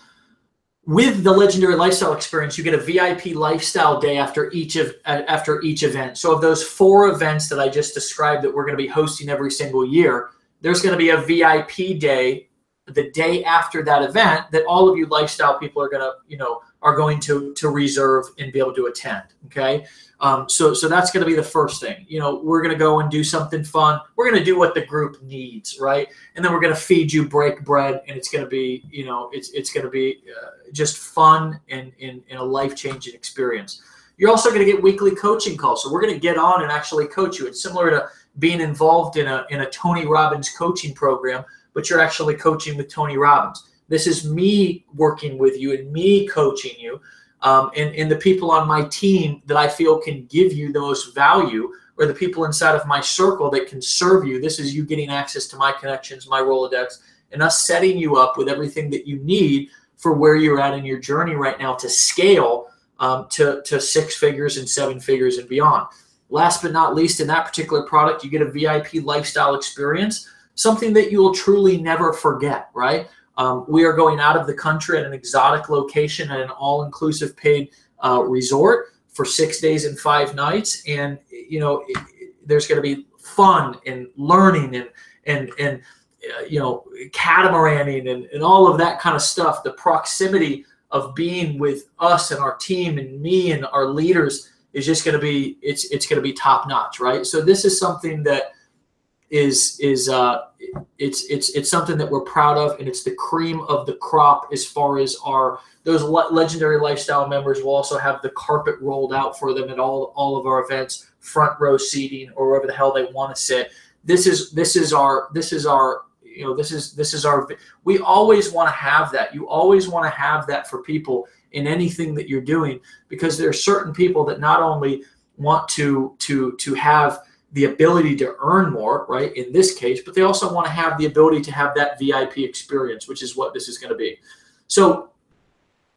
with the Legendary Lifestyle Experience, you get a VIP lifestyle day after each event. So of those 4 events that I just described that we're going to be hosting every single year, there's going to be a VIP day the day after that event that all of you lifestyle people are going to reserve and be able to attend. Okay. So that's going to be the first thing. We're going to go and do something fun. We're going to do what the group needs, right? And then we're going to feed you break bread, and it's going to be, it's going to be just fun and a life-changing experience. You're also going to get weekly coaching calls. So we're going to get on and actually coach you. It's similar to being involved in a Tony Robbins coaching program, but you're actually coaching with Tony Robbins. This is me working with you and me coaching you. And the people on my team that I feel can give you the most value, or the people inside of my circle that can serve you. This is you getting access to my connections, my Rolodex, and us setting you up with everything that you need for where you're at in your journey right now to scale to 6 figures and 7 figures and beyond. Last but not least, in that particular product, you get a VIP lifestyle experience, something that you will truly never forget, right? We are going out of the country at an exotic location at an all-inclusive paid resort for 6 days and 5 nights. And, you know, there's going to be fun and learning and you know, catamaraning and all of that kind of stuff. The proximity of being with us and our team and me and our leaders is just going to be, it's going to be top notch, right? So this is something that it's something that we're proud of, and it's the cream of the crop as far as those legendary lifestyle members will also have the carpet rolled out for them at all of our events, front row seating or wherever the hell they want to sit. This is our we always want to have that. You always want to have that for people in anything that you're doing, because there are certain people that not only want to have the ability to earn more, right, in this case, but they also want to have the ability to have that VIP experience, which is what this is going to be. So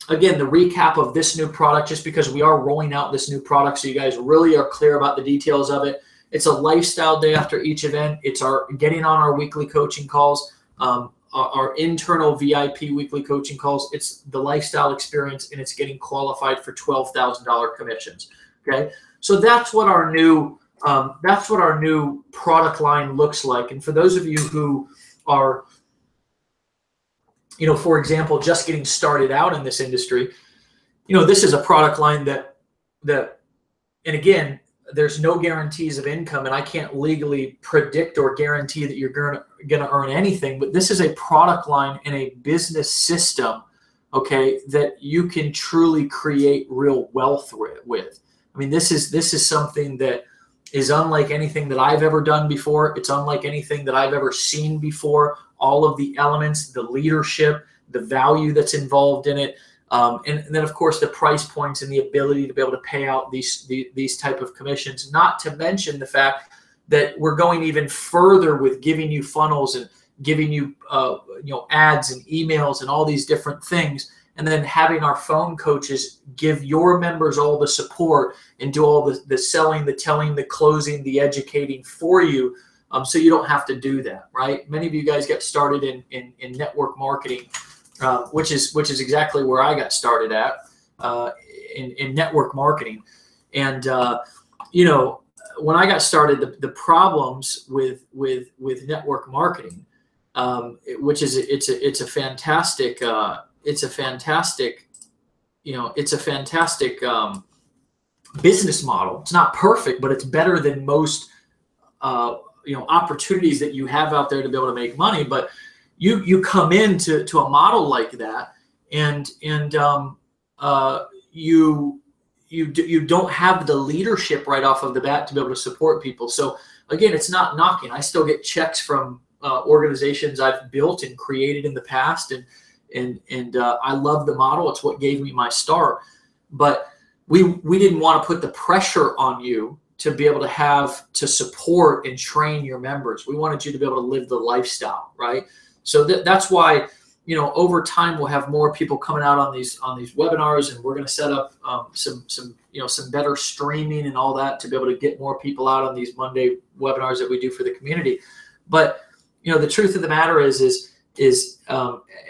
again, the recap of this new product, just because we are rolling out this new product so you guys really are clear about the details of it. It's a lifestyle day after each event. It's our getting on our weekly coaching calls, our internal VIP weekly coaching calls. It's the lifestyle experience, and it's getting qualified for $12,000 commissions. Okay, so that's what our new product line looks like. And for those of you who are, you know, for example, just getting started out in this industry, you know, this is a product line that, and again, there's no guarantees of income, and I can't legally predict or guarantee that you're going to earn anything, but this is a product line and a business system, okay, that you can truly create real wealth with. I mean, this is something that is unlike anything that I've ever done before. It's unlike anything that I've ever seen before. All of the elements, the leadership, the value that's involved in it, and then of course the price points and the ability to be able to pay out these type of commissions. Not to mention the fact that we're going even further with giving you funnels and giving you ads and emails and all these different things, and then having our phone coaches give your members all the support and do all the selling, the telling, the closing, the educating for you, so you don't have to do that, right? Many of you guys get started in network marketing, which is exactly where I got started at, in network marketing. And you know, when I got started, the problems with network marketing, which is it's a fantastic business model. It's not perfect, but it's better than most opportunities that you have out there to be able to make money. But you come into a model like that, and you don't have the leadership right off of the bat to be able to support people. So again, it's not knocking. I still get checks from organizations I've built and created in the past, and I love the model. It's what gave me my start. But we didn't want to put the pressure on you to be able to support and train your members. We wanted you to be able to live the lifestyle, right? So that's why, you know, over time we'll have more people coming out on these webinars, and we're going to set up some better streaming and all that to be able to get more people out on these Monday webinars that we do for the community. But you know, the truth of the matter is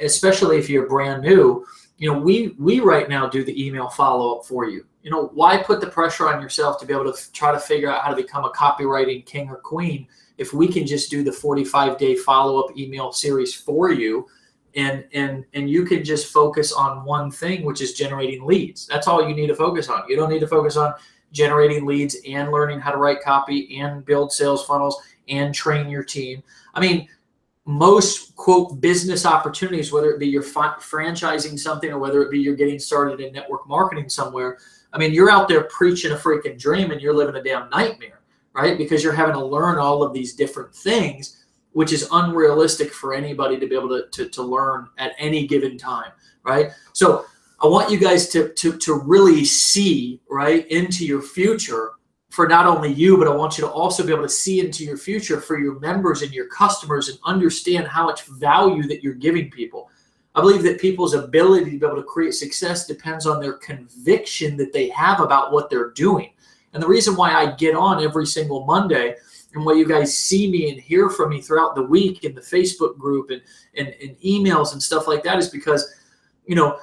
especially if you're brand new, you know, we right now do the email follow-up for you. You know, why put the pressure on yourself to be able to try to figure out how to become a copywriting king or queen if we can just do the 45-day follow-up email series for you, and you can just focus on one thing, which is generating leads. That's all you need to focus on. You don't need to focus on generating leads and learning how to write copy and build sales funnels and train your team. I mean, most quote business opportunities, whether it be you're franchising something or whether it be you're getting started in network marketing somewhere, I mean, you're out there preaching a freaking dream and you're living a damn nightmare, right? Because you're having to learn all of these different things, which is unrealistic for anybody to be able to learn at any given time, right? So I want you guys to really see right into your future for not only you, but I want you to also be able to see into your future for your members and your customers and understand how much value that you're giving people. I believe that people's ability to be able to create success depends on their conviction that they have about what they're doing. And the reason why I get on every single Monday and why you guys see me and hear from me throughout the week in the Facebook group and emails and stuff like that is because, you know,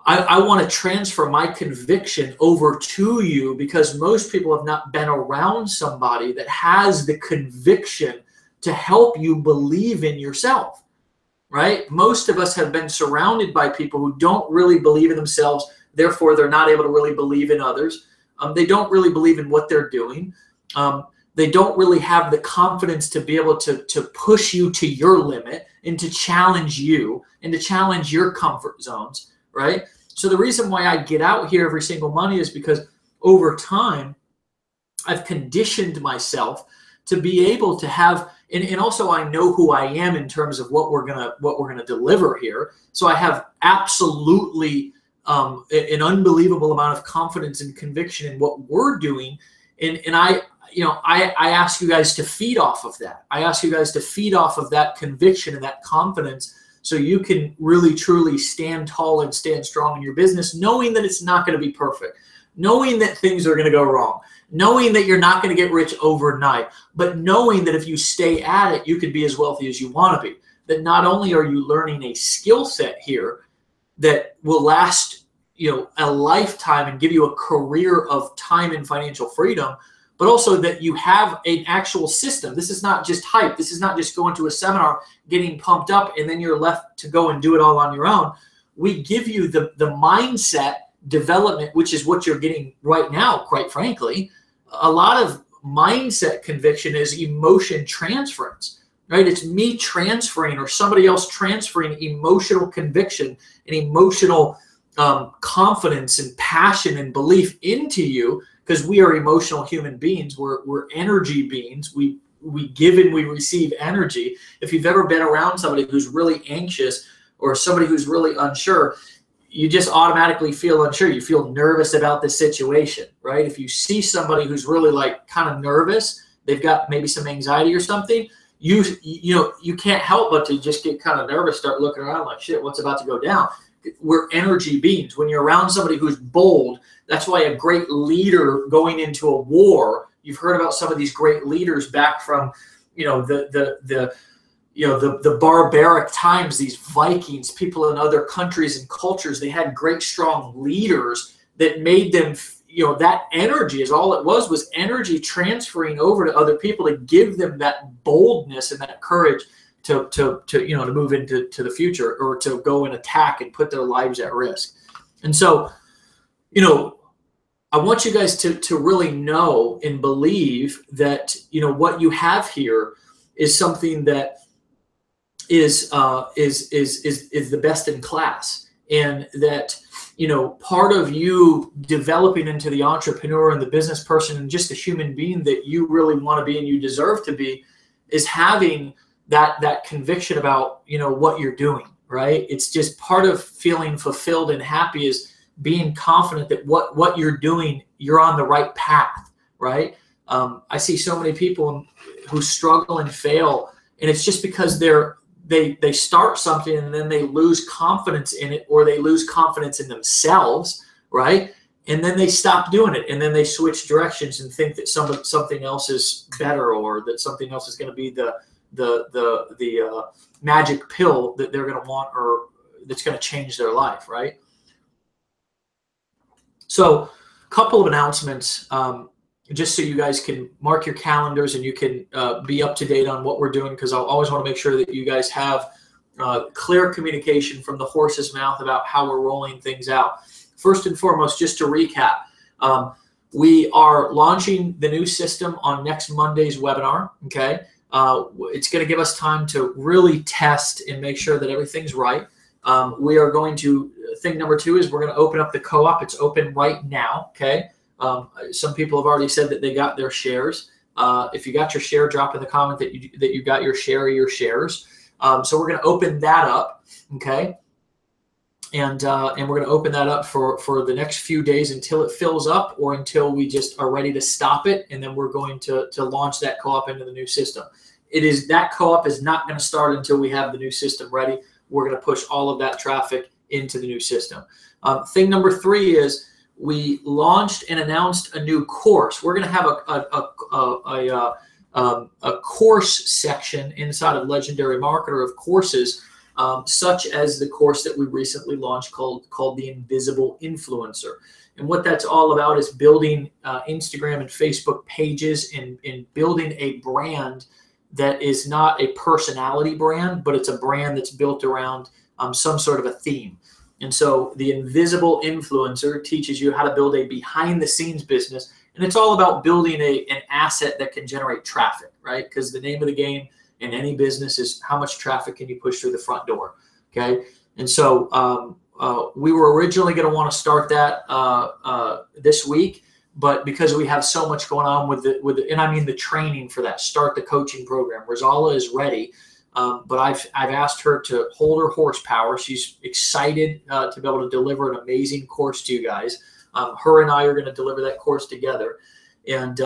I want to transfer my conviction over to you, because most people have not been around somebody that has the conviction to help you believe in yourself, right? Most of us have been surrounded by people who don't really believe in themselves. Therefore, they're not able to really believe in others. They don't really believe in what they're doing. They don't really have the confidence to be able to push you to your limit and to challenge you and to challenge your comfort zones, right? So the reason why I get out here every single Monday is because over time, I've conditioned myself to be able to have, and also I know who I am in terms of what we're gonna deliver here. So I have absolutely an unbelievable amount of confidence and conviction in what we're doing, and I ask you guys to feed off of that. I ask you guys to feed off of that conviction and that confidence, so you can really truly stand tall and stand strong in your business, knowing that it's not going to be perfect, knowing that things are going to go wrong, knowing that you're not going to get rich overnight, but knowing that if you stay at it, you could be as wealthy as you want to be. That not only are you learning a skill set here that will last, you know, a lifetime and give you a career of time and financial freedom, but also that you have an actual system. This is not just hype. This is not just going to a seminar, getting pumped up, and then you're left to go and do it all on your own. We give you the mindset development, which is what you're getting right now, quite frankly. A lot of mindset conviction is emotion transference, right? It's me transferring or somebody else transferring emotional conviction and emotional confidence and passion and belief into you, because we are emotional human beings. We're energy beings. We give and we receive energy. If you've ever been around somebody who's really anxious or somebody who's really unsure, you just automatically feel unsure. You feel nervous about the situation, right? If you see somebody who's really like kind of nervous, they've got maybe some anxiety or something, you can't help but to just get kind of nervous, start looking around like, shit, what's about to go down? We're energy beings. When you're around somebody who's bold, that's why a great leader going into a war, you've heard about some of these great leaders back from, the barbaric times, these Vikings, people in other countries and cultures, they had great, strong leaders that made them, that energy is all it was energy transferring over to other people to give them that boldness and that courage to move into the future, or to go and attack and put their lives at risk. And so, I want you guys to really know and believe that, what you have here is something that is the best in class, and that, part of you developing into the entrepreneur and the business person and just the human being that you really want to be and you deserve to be is having that conviction about, what you're doing, right? It's just part of feeling fulfilled and happy is being confident that what you're doing, you're on the right path, right? I see so many people who struggle and fail, and it's just because they start something and then they lose confidence in it, or they lose confidence in themselves, right? And then they stop doing it, and then they switch directions and think that something else is better, or that something else is going to be the magic pill that they're going to want, or that's going to change their life, right? So a couple of announcements, just so you guys can mark your calendars and you can be up to date on what we're doing, because I always want to make sure that you guys have clear communication from the horse's mouth about how we're rolling things out. First and foremost, just to recap, we are launching the new system on next Monday's webinar, okay? It's going to give us time to really test and make sure that everything's right. We are going to, thing number 2 is we're going to open up the co-op. It's open right now, okay? Some people have already said that they got their shares. If you got your share, drop in the comment that you got your share or your shares. So we're going to open that up, okay? and we're going to open that up for the next few days until it fills up, or until we just are ready to stop it, and then we're going to launch that co-op into the new system. That co-op is not going to start until we have the new system ready. We're going to push all of that traffic into the new system. Thing number 3 is we launched and announced a new course. We're going to have a course section inside of Legendary Marketer of courses, such as the course that we recently launched called the Invisible Influencer. And what that's all about is building Instagram and Facebook pages, and building a brand that is not a personality brand, but it's a brand that's built around some sort of a theme. And so the Invisible Influencer teaches you how to build a behind the scenes business. And it's all about building an asset that can generate traffic, right? Because the name of the game in any business is how much traffic can you push through the front door, okay? And so we were originally going to want to start that this week, but because we have so much going on with and I mean the training for that, start the coaching program. Rosala is ready, but I've asked her to hold her horsepower. She's excited to be able to deliver an amazing course to you guys. Her and I are going to deliver that course together, and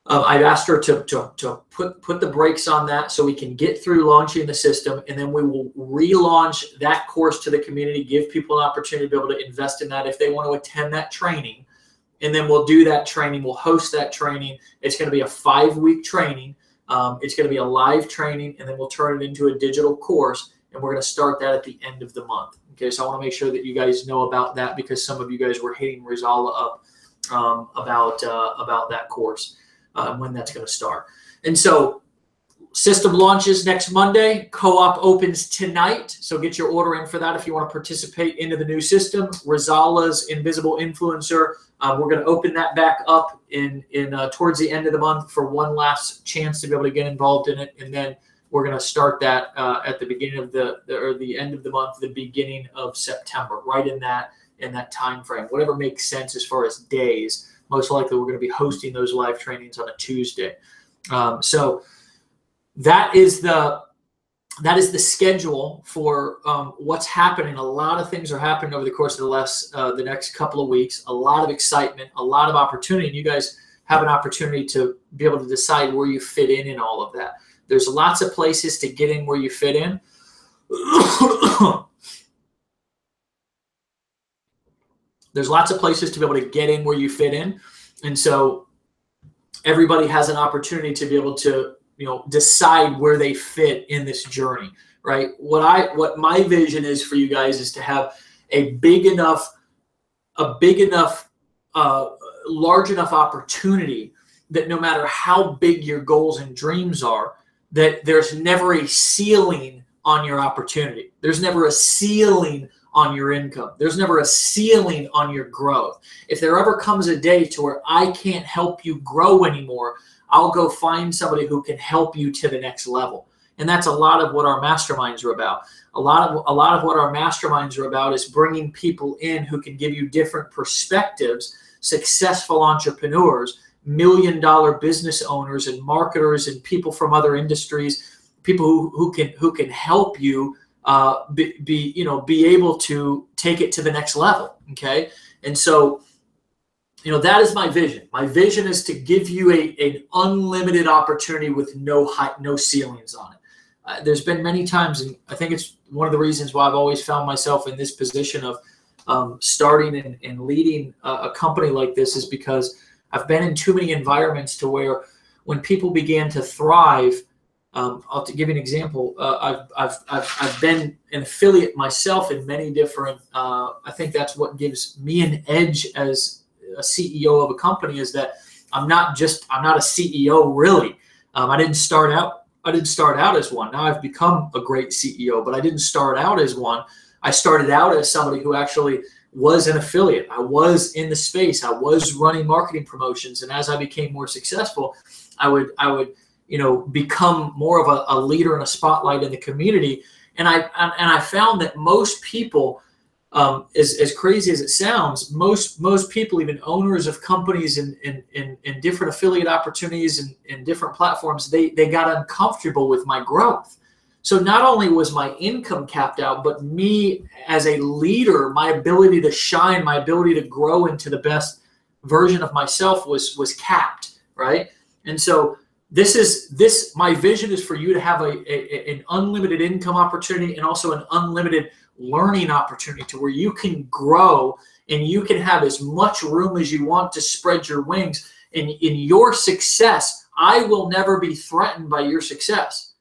I've asked her to put the brakes on that so we can get through launching the system, and then we will relaunch that course to the community, give people an opportunity to be able to invest in that if they want to attend that training. And then we'll do that training. We'll host that training. It's going to be a 5-week training. It's going to be a live training, and then we'll turn it into a digital course, and we're going to start that at the end of the month. Okay, so I want to make sure that you guys know about that, because some of you guys were hitting Rosala up about that course. When that's going to start. And so system launches next Monday. Co-op opens tonight. So get your order in for that if you want to participate into the new system. Rosala's Invisible Influencer. We're going to open that back up in towards the end of the month for one last chance to be able to get involved in it. And then we're going to start that at the beginning of the end of the month, the beginning of September, right in that time frame, whatever makes sense as far as days. Most likely we're going to be hosting those live trainings on a Tuesday. So that is the schedule for what's happening. A lot of things are happening over the course of the next couple of weeks. A lot of excitement, a lot of opportunity. And you guys have an opportunity to be able to decide where you fit in all of that. There's lots of places to get in where you fit in. There's lots of places to be able to get in where you fit in. And so everybody has an opportunity to be able to, decide where they fit in this journey, right? What my vision is for you guys is to have a large enough opportunity that no matter how big your goals and dreams are, that there's never a ceiling on your opportunity. There's never a ceiling on your income. There's never a ceiling on your growth. If there ever comes a day to where I can't help you grow anymore, I'll go find somebody who can help you to the next level. And that's a lot of what our masterminds are about. A lot of what our masterminds are about is bringing people in who can give you different perspectives, successful entrepreneurs, million-dollar business owners and marketers and people from other industries, people who can help you be able to take it to the next level. Okay. And so, that is my vision. My vision is to give you an unlimited opportunity with no ceilings on it. There's been many times, and I think it's one of the reasons why I've always found myself in this position of starting and leading a company like this, is because I've been in too many environments to where when people began to thrive, I'll give you an example. I've been an affiliate myself in many different. I think that's what gives me an edge as a CEO of a company, is that I'm not a CEO really. I didn't start out as one. Now I've become a great CEO, but I didn't start out as one. I started out as somebody who actually was an affiliate. I was in the space. I was running marketing promotions, and as I became more successful, I would become more of a leader and a spotlight in the community. And I found that most people, as crazy as it sounds, most people, even owners of companies in different affiliate opportunities and different platforms, they got uncomfortable with my growth. So not only was my income capped out, but me as a leader, my ability to shine, my ability to grow into the best version of myself was capped, right? And so my vision is for you to have an unlimited income opportunity and also an unlimited learning opportunity to where you can grow and you can have as much room as you want to spread your wings. And in your success, I will never be threatened by your success.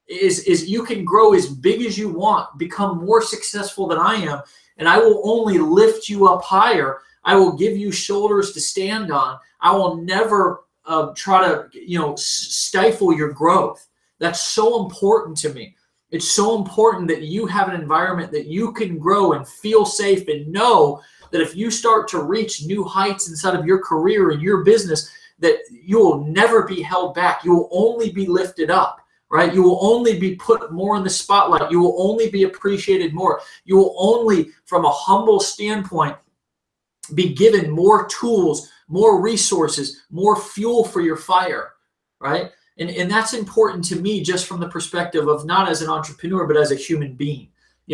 Is you can grow as big as you want, become more successful than I am, and I will only lift you up higher. I will give you shoulders to stand on. I will never try to stifle your growth. That's so important to me. It's so important that you have an environment that you can grow and feel safe and know that if you start to reach new heights inside of your career and your business, that you will never be held back. You will only be lifted up. Right? You will only be put more in the spotlight. You will only be appreciated more. You will only, from a humble standpoint, be given more tools, more resources, more fuel for your fire, right? And that's important to me just from the perspective of not as an entrepreneur, but as a human being.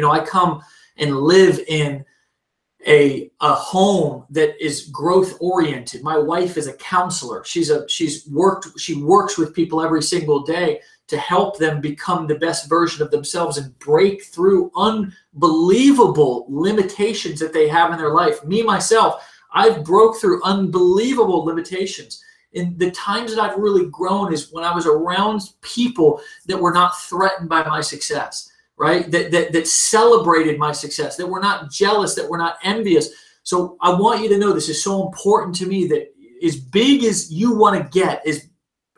I come and live in a home that is growth oriented. My wife is a counselor. She works with people every single day to help them become the best version of themselves and break through unbelievable limitations that they have in their life. Me, myself, I've broke through unbelievable limitations. And the times that I've really grown is when I was around people that were not threatened by my success, right? That celebrated my success, that were not jealous, that were not envious. So I want you to know this is so important to me, that as big as you want to get, as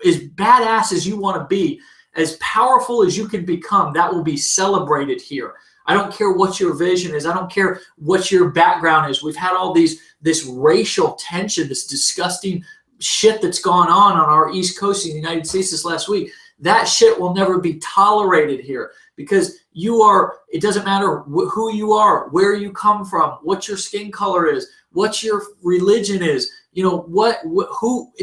badass as you want to be, as powerful as you can become, that will be celebrated here. I don't care what your vision is. I don't care what your background is. We've had all this racial tension, this disgusting shit that's gone on our East Coast in the United States this last week. That shit will never be tolerated here, because it doesn't matter who you are, where you come from, what your skin color is, what your religion is, it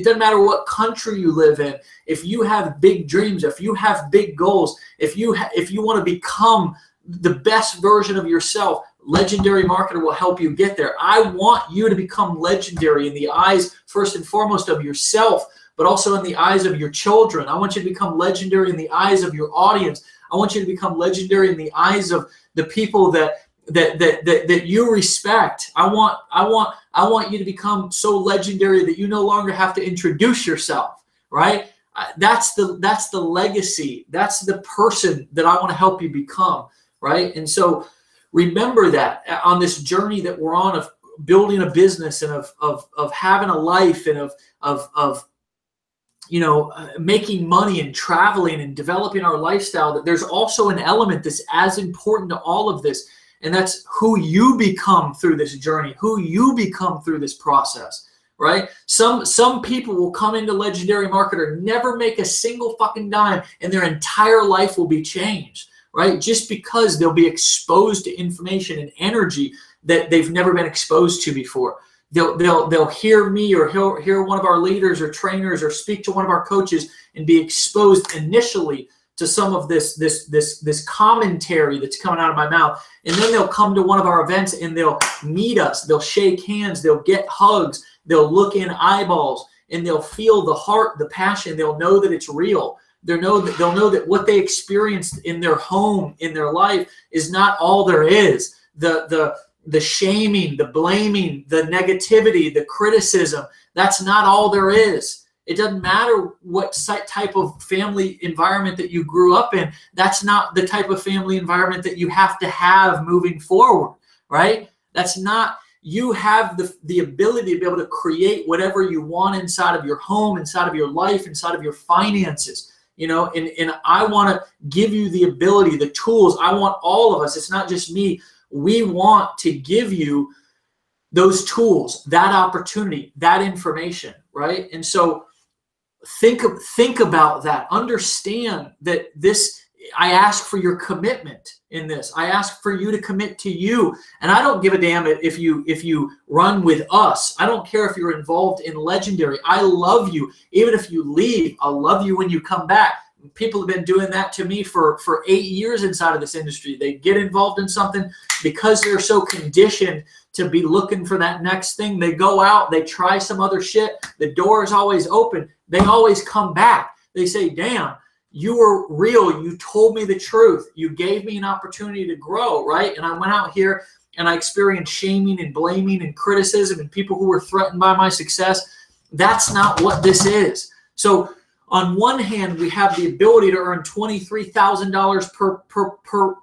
doesn't matter what country you live in. If you have big dreams, if you have big goals, if you want to become the best version of yourself, Legendary Marketer will help you get there. I want you to become legendary in the eyes, first and foremost, of yourself, but also in the eyes of your children. I want you to become legendary in the eyes of your audience. I want you to become legendary in the eyes of the people that you respect. I want you to become so legendary that you no longer have to introduce yourself, right? That's the legacy. That's the person that I want to help you become, right? And so remember that on this journey that we're on of building a business and of having a life and of making money and traveling and developing our lifestyle, that there's also an element that's as important to all of this. And that's who you become through this journey, who you become through this process, right? Some people will come into Legendary Marketer, never make a single fucking dime, and their entire life will be changed, right? Just because they'll be exposed to information and energy that they've never been exposed to before. They'll hear me or hear one of our leaders or trainers or speak to one of our coaches and be exposed initially to some of this commentary that's coming out of my mouth. And then they'll come to one of our events and they'll meet us. They'll shake hands. They'll get hugs. They'll look in eyeballs and they'll feel the heart, the passion. They'll know that it's real. They'll know that what they experienced in their home, in their life, is not all there is. The shaming, the blaming, the negativity, the criticism, that's not all there is. It doesn't matter what type of family environment that you grew up in. That's not the type of family environment that you have to have moving forward, right? That's not, you have the ability to be able to create whatever you want inside of your home, inside of your life, inside of your finances, and I want to give you the ability, the tools. I want all of us, it's not just me. We want to give you those tools, that opportunity, that information, right? And so think about that. Understand that I ask for your commitment in this. I ask for you to commit to you. And I don't give a damn if you run with us. I don't care if you're involved in Legendary. I love you. Even if you leave, I'll love you when you come back. People have been doing that to me for 8 years inside of this industry. They get involved in something because they're so conditioned to be looking for that next thing. They go out, they try some other shit. The door is always open. They always come back. They say, damn, you were real. You told me the truth. You gave me an opportunity to grow, right? And I went out here and I experienced shaming and blaming and criticism and people who were threatened by my success. That's not what this is. So on one hand, we have the ability to earn $23,000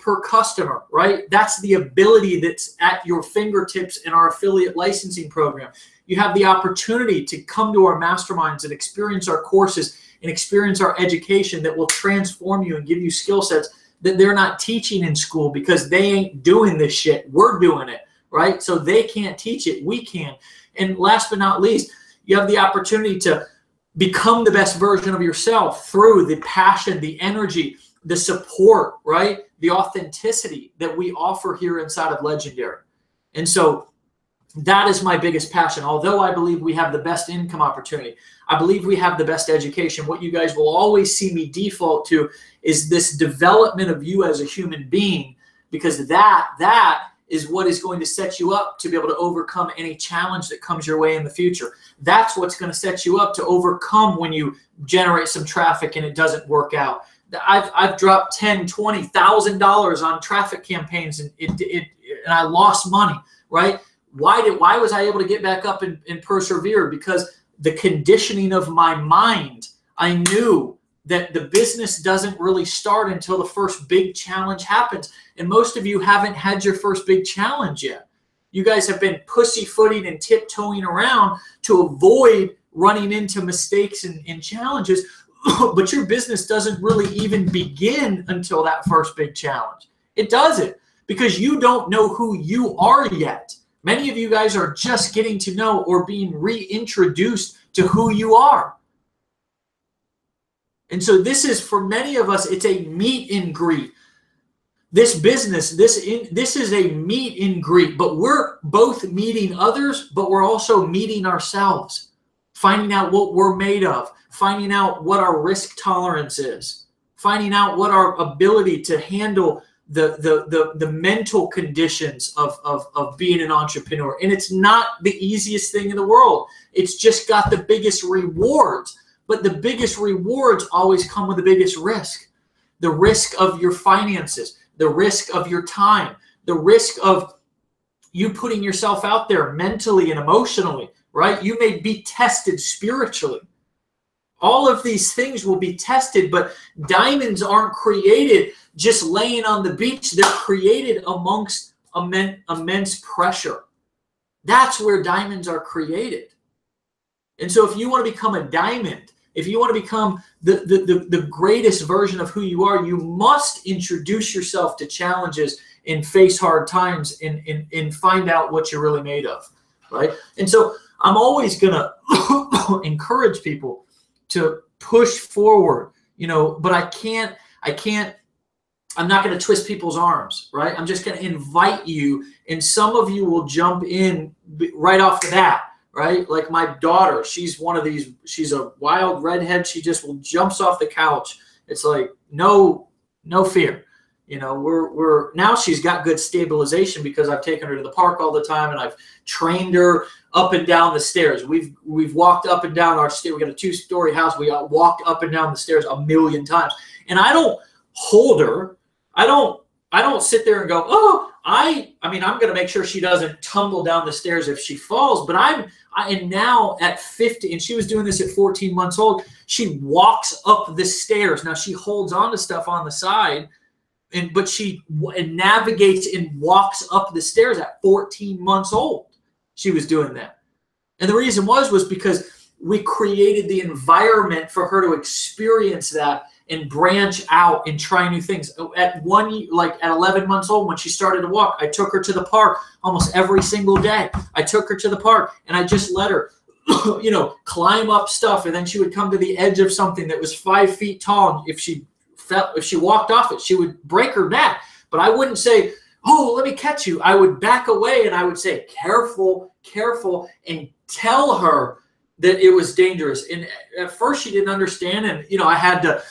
per customer, right? That's the ability that's at your fingertips in our affiliate licensing program. You have the opportunity to come to our masterminds and experience our courses and experience our education that will transform you and give you skill sets that they're not teaching in school because they ain't doing this shit. We're doing it, right? So they can't teach it. We can. And last but not least, you have the opportunity to become the best version of yourself through the passion, the energy, the support, right? The authenticity that we offer here inside of Legendary. And so that is my biggest passion. Although I believe we have the best income opportunity, I believe we have the best education. What you guys will always see me default to is this development of you as a human being, because that is what is going to set you up to be able to overcome any challenge that comes your way in the future. That's what's going to set you up to overcome when you generate some traffic and it doesn't work out. I've dropped $10,000, $20,000 on traffic campaigns and I lost money, right? Why was I able to get back up and persevere? Because the conditioning of my mind, I knew that the business doesn't really start until the first big challenge happens. And most of you haven't had your first big challenge yet. You guys have been pussyfooting and tiptoeing around to avoid running into mistakes and challenges, but your business doesn't really even begin until that first big challenge. It doesn't, because you don't know who you are yet. Many of you guys are just getting to know or being reintroduced to who you are. And so this is, for many of us, it's a meet and greet. This business, this is a meet and greet, but we're both meeting others, but we're also meeting ourselves, finding out what we're made of, finding out what our risk tolerance is, finding out what our ability to handle the mental conditions of being an entrepreneur. And it's not the easiest thing in the world. It's just got the biggest rewards, but the biggest rewards always come with the biggest risk. The risk of your finances, the risk of your time, the risk of you putting yourself out there mentally and emotionally, right? You may be tested spiritually. All of these things will be tested, but diamonds aren't created just laying on the beach. They're created amongst immense pressure. That's where diamonds are created. And so if you want to become a diamond, if you want to become the greatest version of who you are, you must introduce yourself to challenges and face hard times and find out what you're really made of, right? And so I'm always going to encourage people to push forward, but I'm not going to twist people's arms, right? I'm just going to invite you, and some of you will jump in right off the bat, right? Like my daughter, she's one of these, she's a wild redhead. She just jumps off the couch. It's like, no fear. We're now she's got good stabilization because I've taken her to the park all the time and I've trained her up and down the stairs. We've walked up and down our stairs. We got a 2-story house. We walked up and down the stairs a million times. And I don't hold her. I don't sit there and go, oh, I'm going to make sure she doesn't tumble down the stairs if she falls. But and now at 50, and she was doing this at 14 months old, she walks up the stairs. Now she holds on to stuff on the side, but she navigates and walks up the stairs at 14 months old. She was doing that. And the reason was because we created the environment for her to experience that and branch out and try new things. At 11 months old, when she started to walk, I took her to the park almost every single day. I took her to the park and I just let her, climb up stuff. And then she would come to the edge of something that was 5 feet tall. And if she walked off it, she would break her neck. But I wouldn't say, oh, let me catch you. I would back away and I would say, careful, careful, and tell her that it was dangerous. And at first she didn't understand. And, I had to,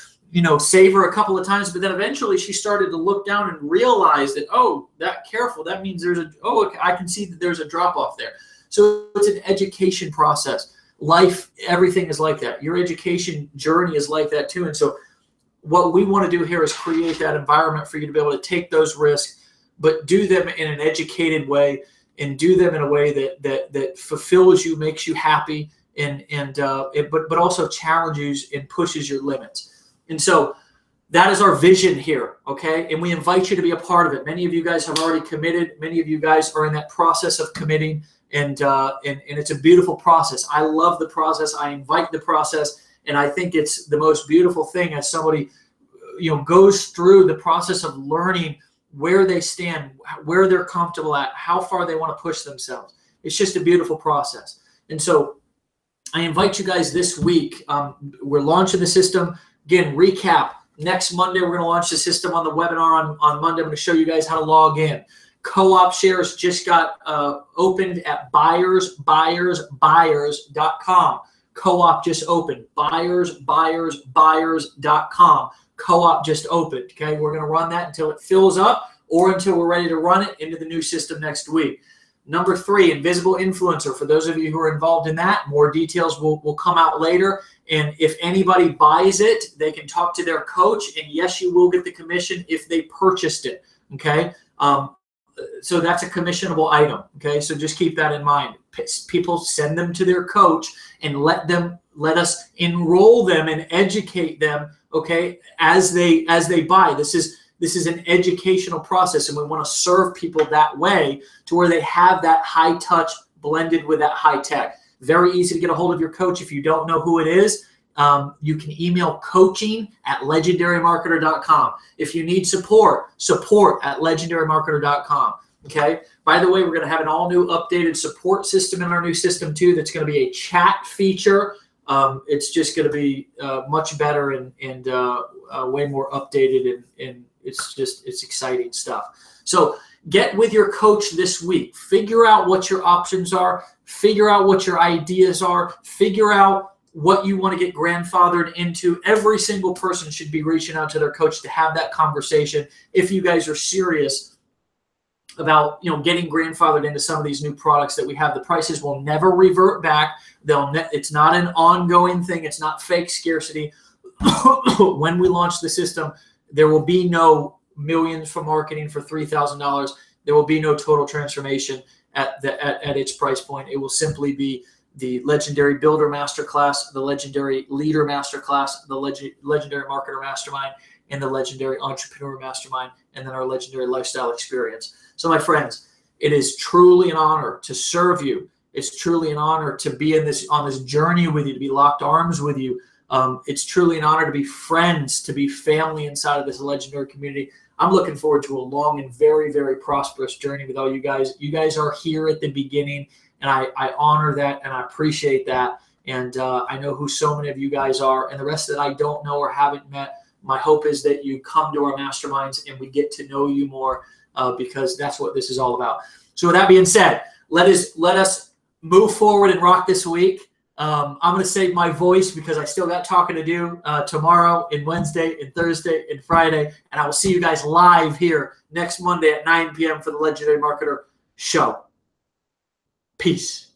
save her a couple of times, but then eventually she started to look down and realize that, oh, that means I can see that there's a drop off there. So it's an education process. Life, everything is like that. Your education journey is like that too. And so what we want to do here is create that environment for you to be able to take those risks, but do them in an educated way, and do them in a way that fulfills you, makes you happy, but also challenges and pushes your limits. And so that is our vision here, okay? And we invite you to be a part of it. Many of you guys have already committed. Many of you guys are in that process of committing, and it's a beautiful process. I love the process. I invite the process, and I think it's the most beautiful thing as somebody goes through the process of learning where they stand, where they're comfortable at, how far they want to push themselves. It's just a beautiful process. And so I invite you guys this week. We're launching the system. Again, recap. Next Monday, we're going to launch the system on the webinar on Monday. I'm going to show you guys how to log in. Co-op shares just got opened at buyers.com. Co-op just opened. Buyers.com. Co-op just opened. Okay, we're going to run that until it fills up or until we're ready to run it into the new system next week. Number 3, Invisible Influencer. For those of you who are involved in that, more details will come out later. And if anybody buys it, they can talk to their coach. And yes, you will get the commission if they purchased it. Okay. So that's a commissionable item. Okay. So just keep that in mind. People send them to their coach and let us enroll them and educate them. Okay. As they buy, this is an educational process, and we want to serve people that way to where they have that high touch blended with that high tech. Very easy to get a hold of your coach. If you don't know who it is, you can email coaching@legendarymarketer.com. If you need support at legendarymarketer.com. Okay. By the way, we're going to have an all new updated support system in our new system too. That's going to be a chat feature. It's just going to be much better and way more updated, and it's exciting stuff. So get with your coach this week. Figure out what your options are. Figure out what your ideas are. Figure out what you want to get grandfathered into. Every single person should be reaching out to their coach to have that conversation if you guys are serious about getting grandfathered into some of these new products that we have. The prices will never revert back. It's not an ongoing thing. It's not fake scarcity. When we launch the system, there will be no millions for marketing for $3,000. There will be no total transformation at its price point. It will simply be the Legendary Builder Masterclass, the Legendary Leader Masterclass, the Legendary Marketer Mastermind, and the Legendary Entrepreneur Mastermind, and then our Legendary Lifestyle Experience. So my friends, it is truly an honor to serve you. It's truly an honor to be on this journey with you, to be locked arms with you. It's truly an honor to be friends, to be family inside of this legendary community. I'm looking forward to a long and very, very prosperous journey with all you guys. You guys are here at the beginning, and I honor that, and I appreciate that. And I know who so many of you guys are, and the rest that I don't know or haven't met. My hope is that you come to our masterminds and we get to know you more, because that's what this is all about. So with that being said, let us move forward and rock this week. I'm going to save my voice because I still got talking to do tomorrow and Wednesday and Thursday and Friday. And I will see you guys live here next Monday at 9 p.m. for the Legendary Marketer Show. Peace.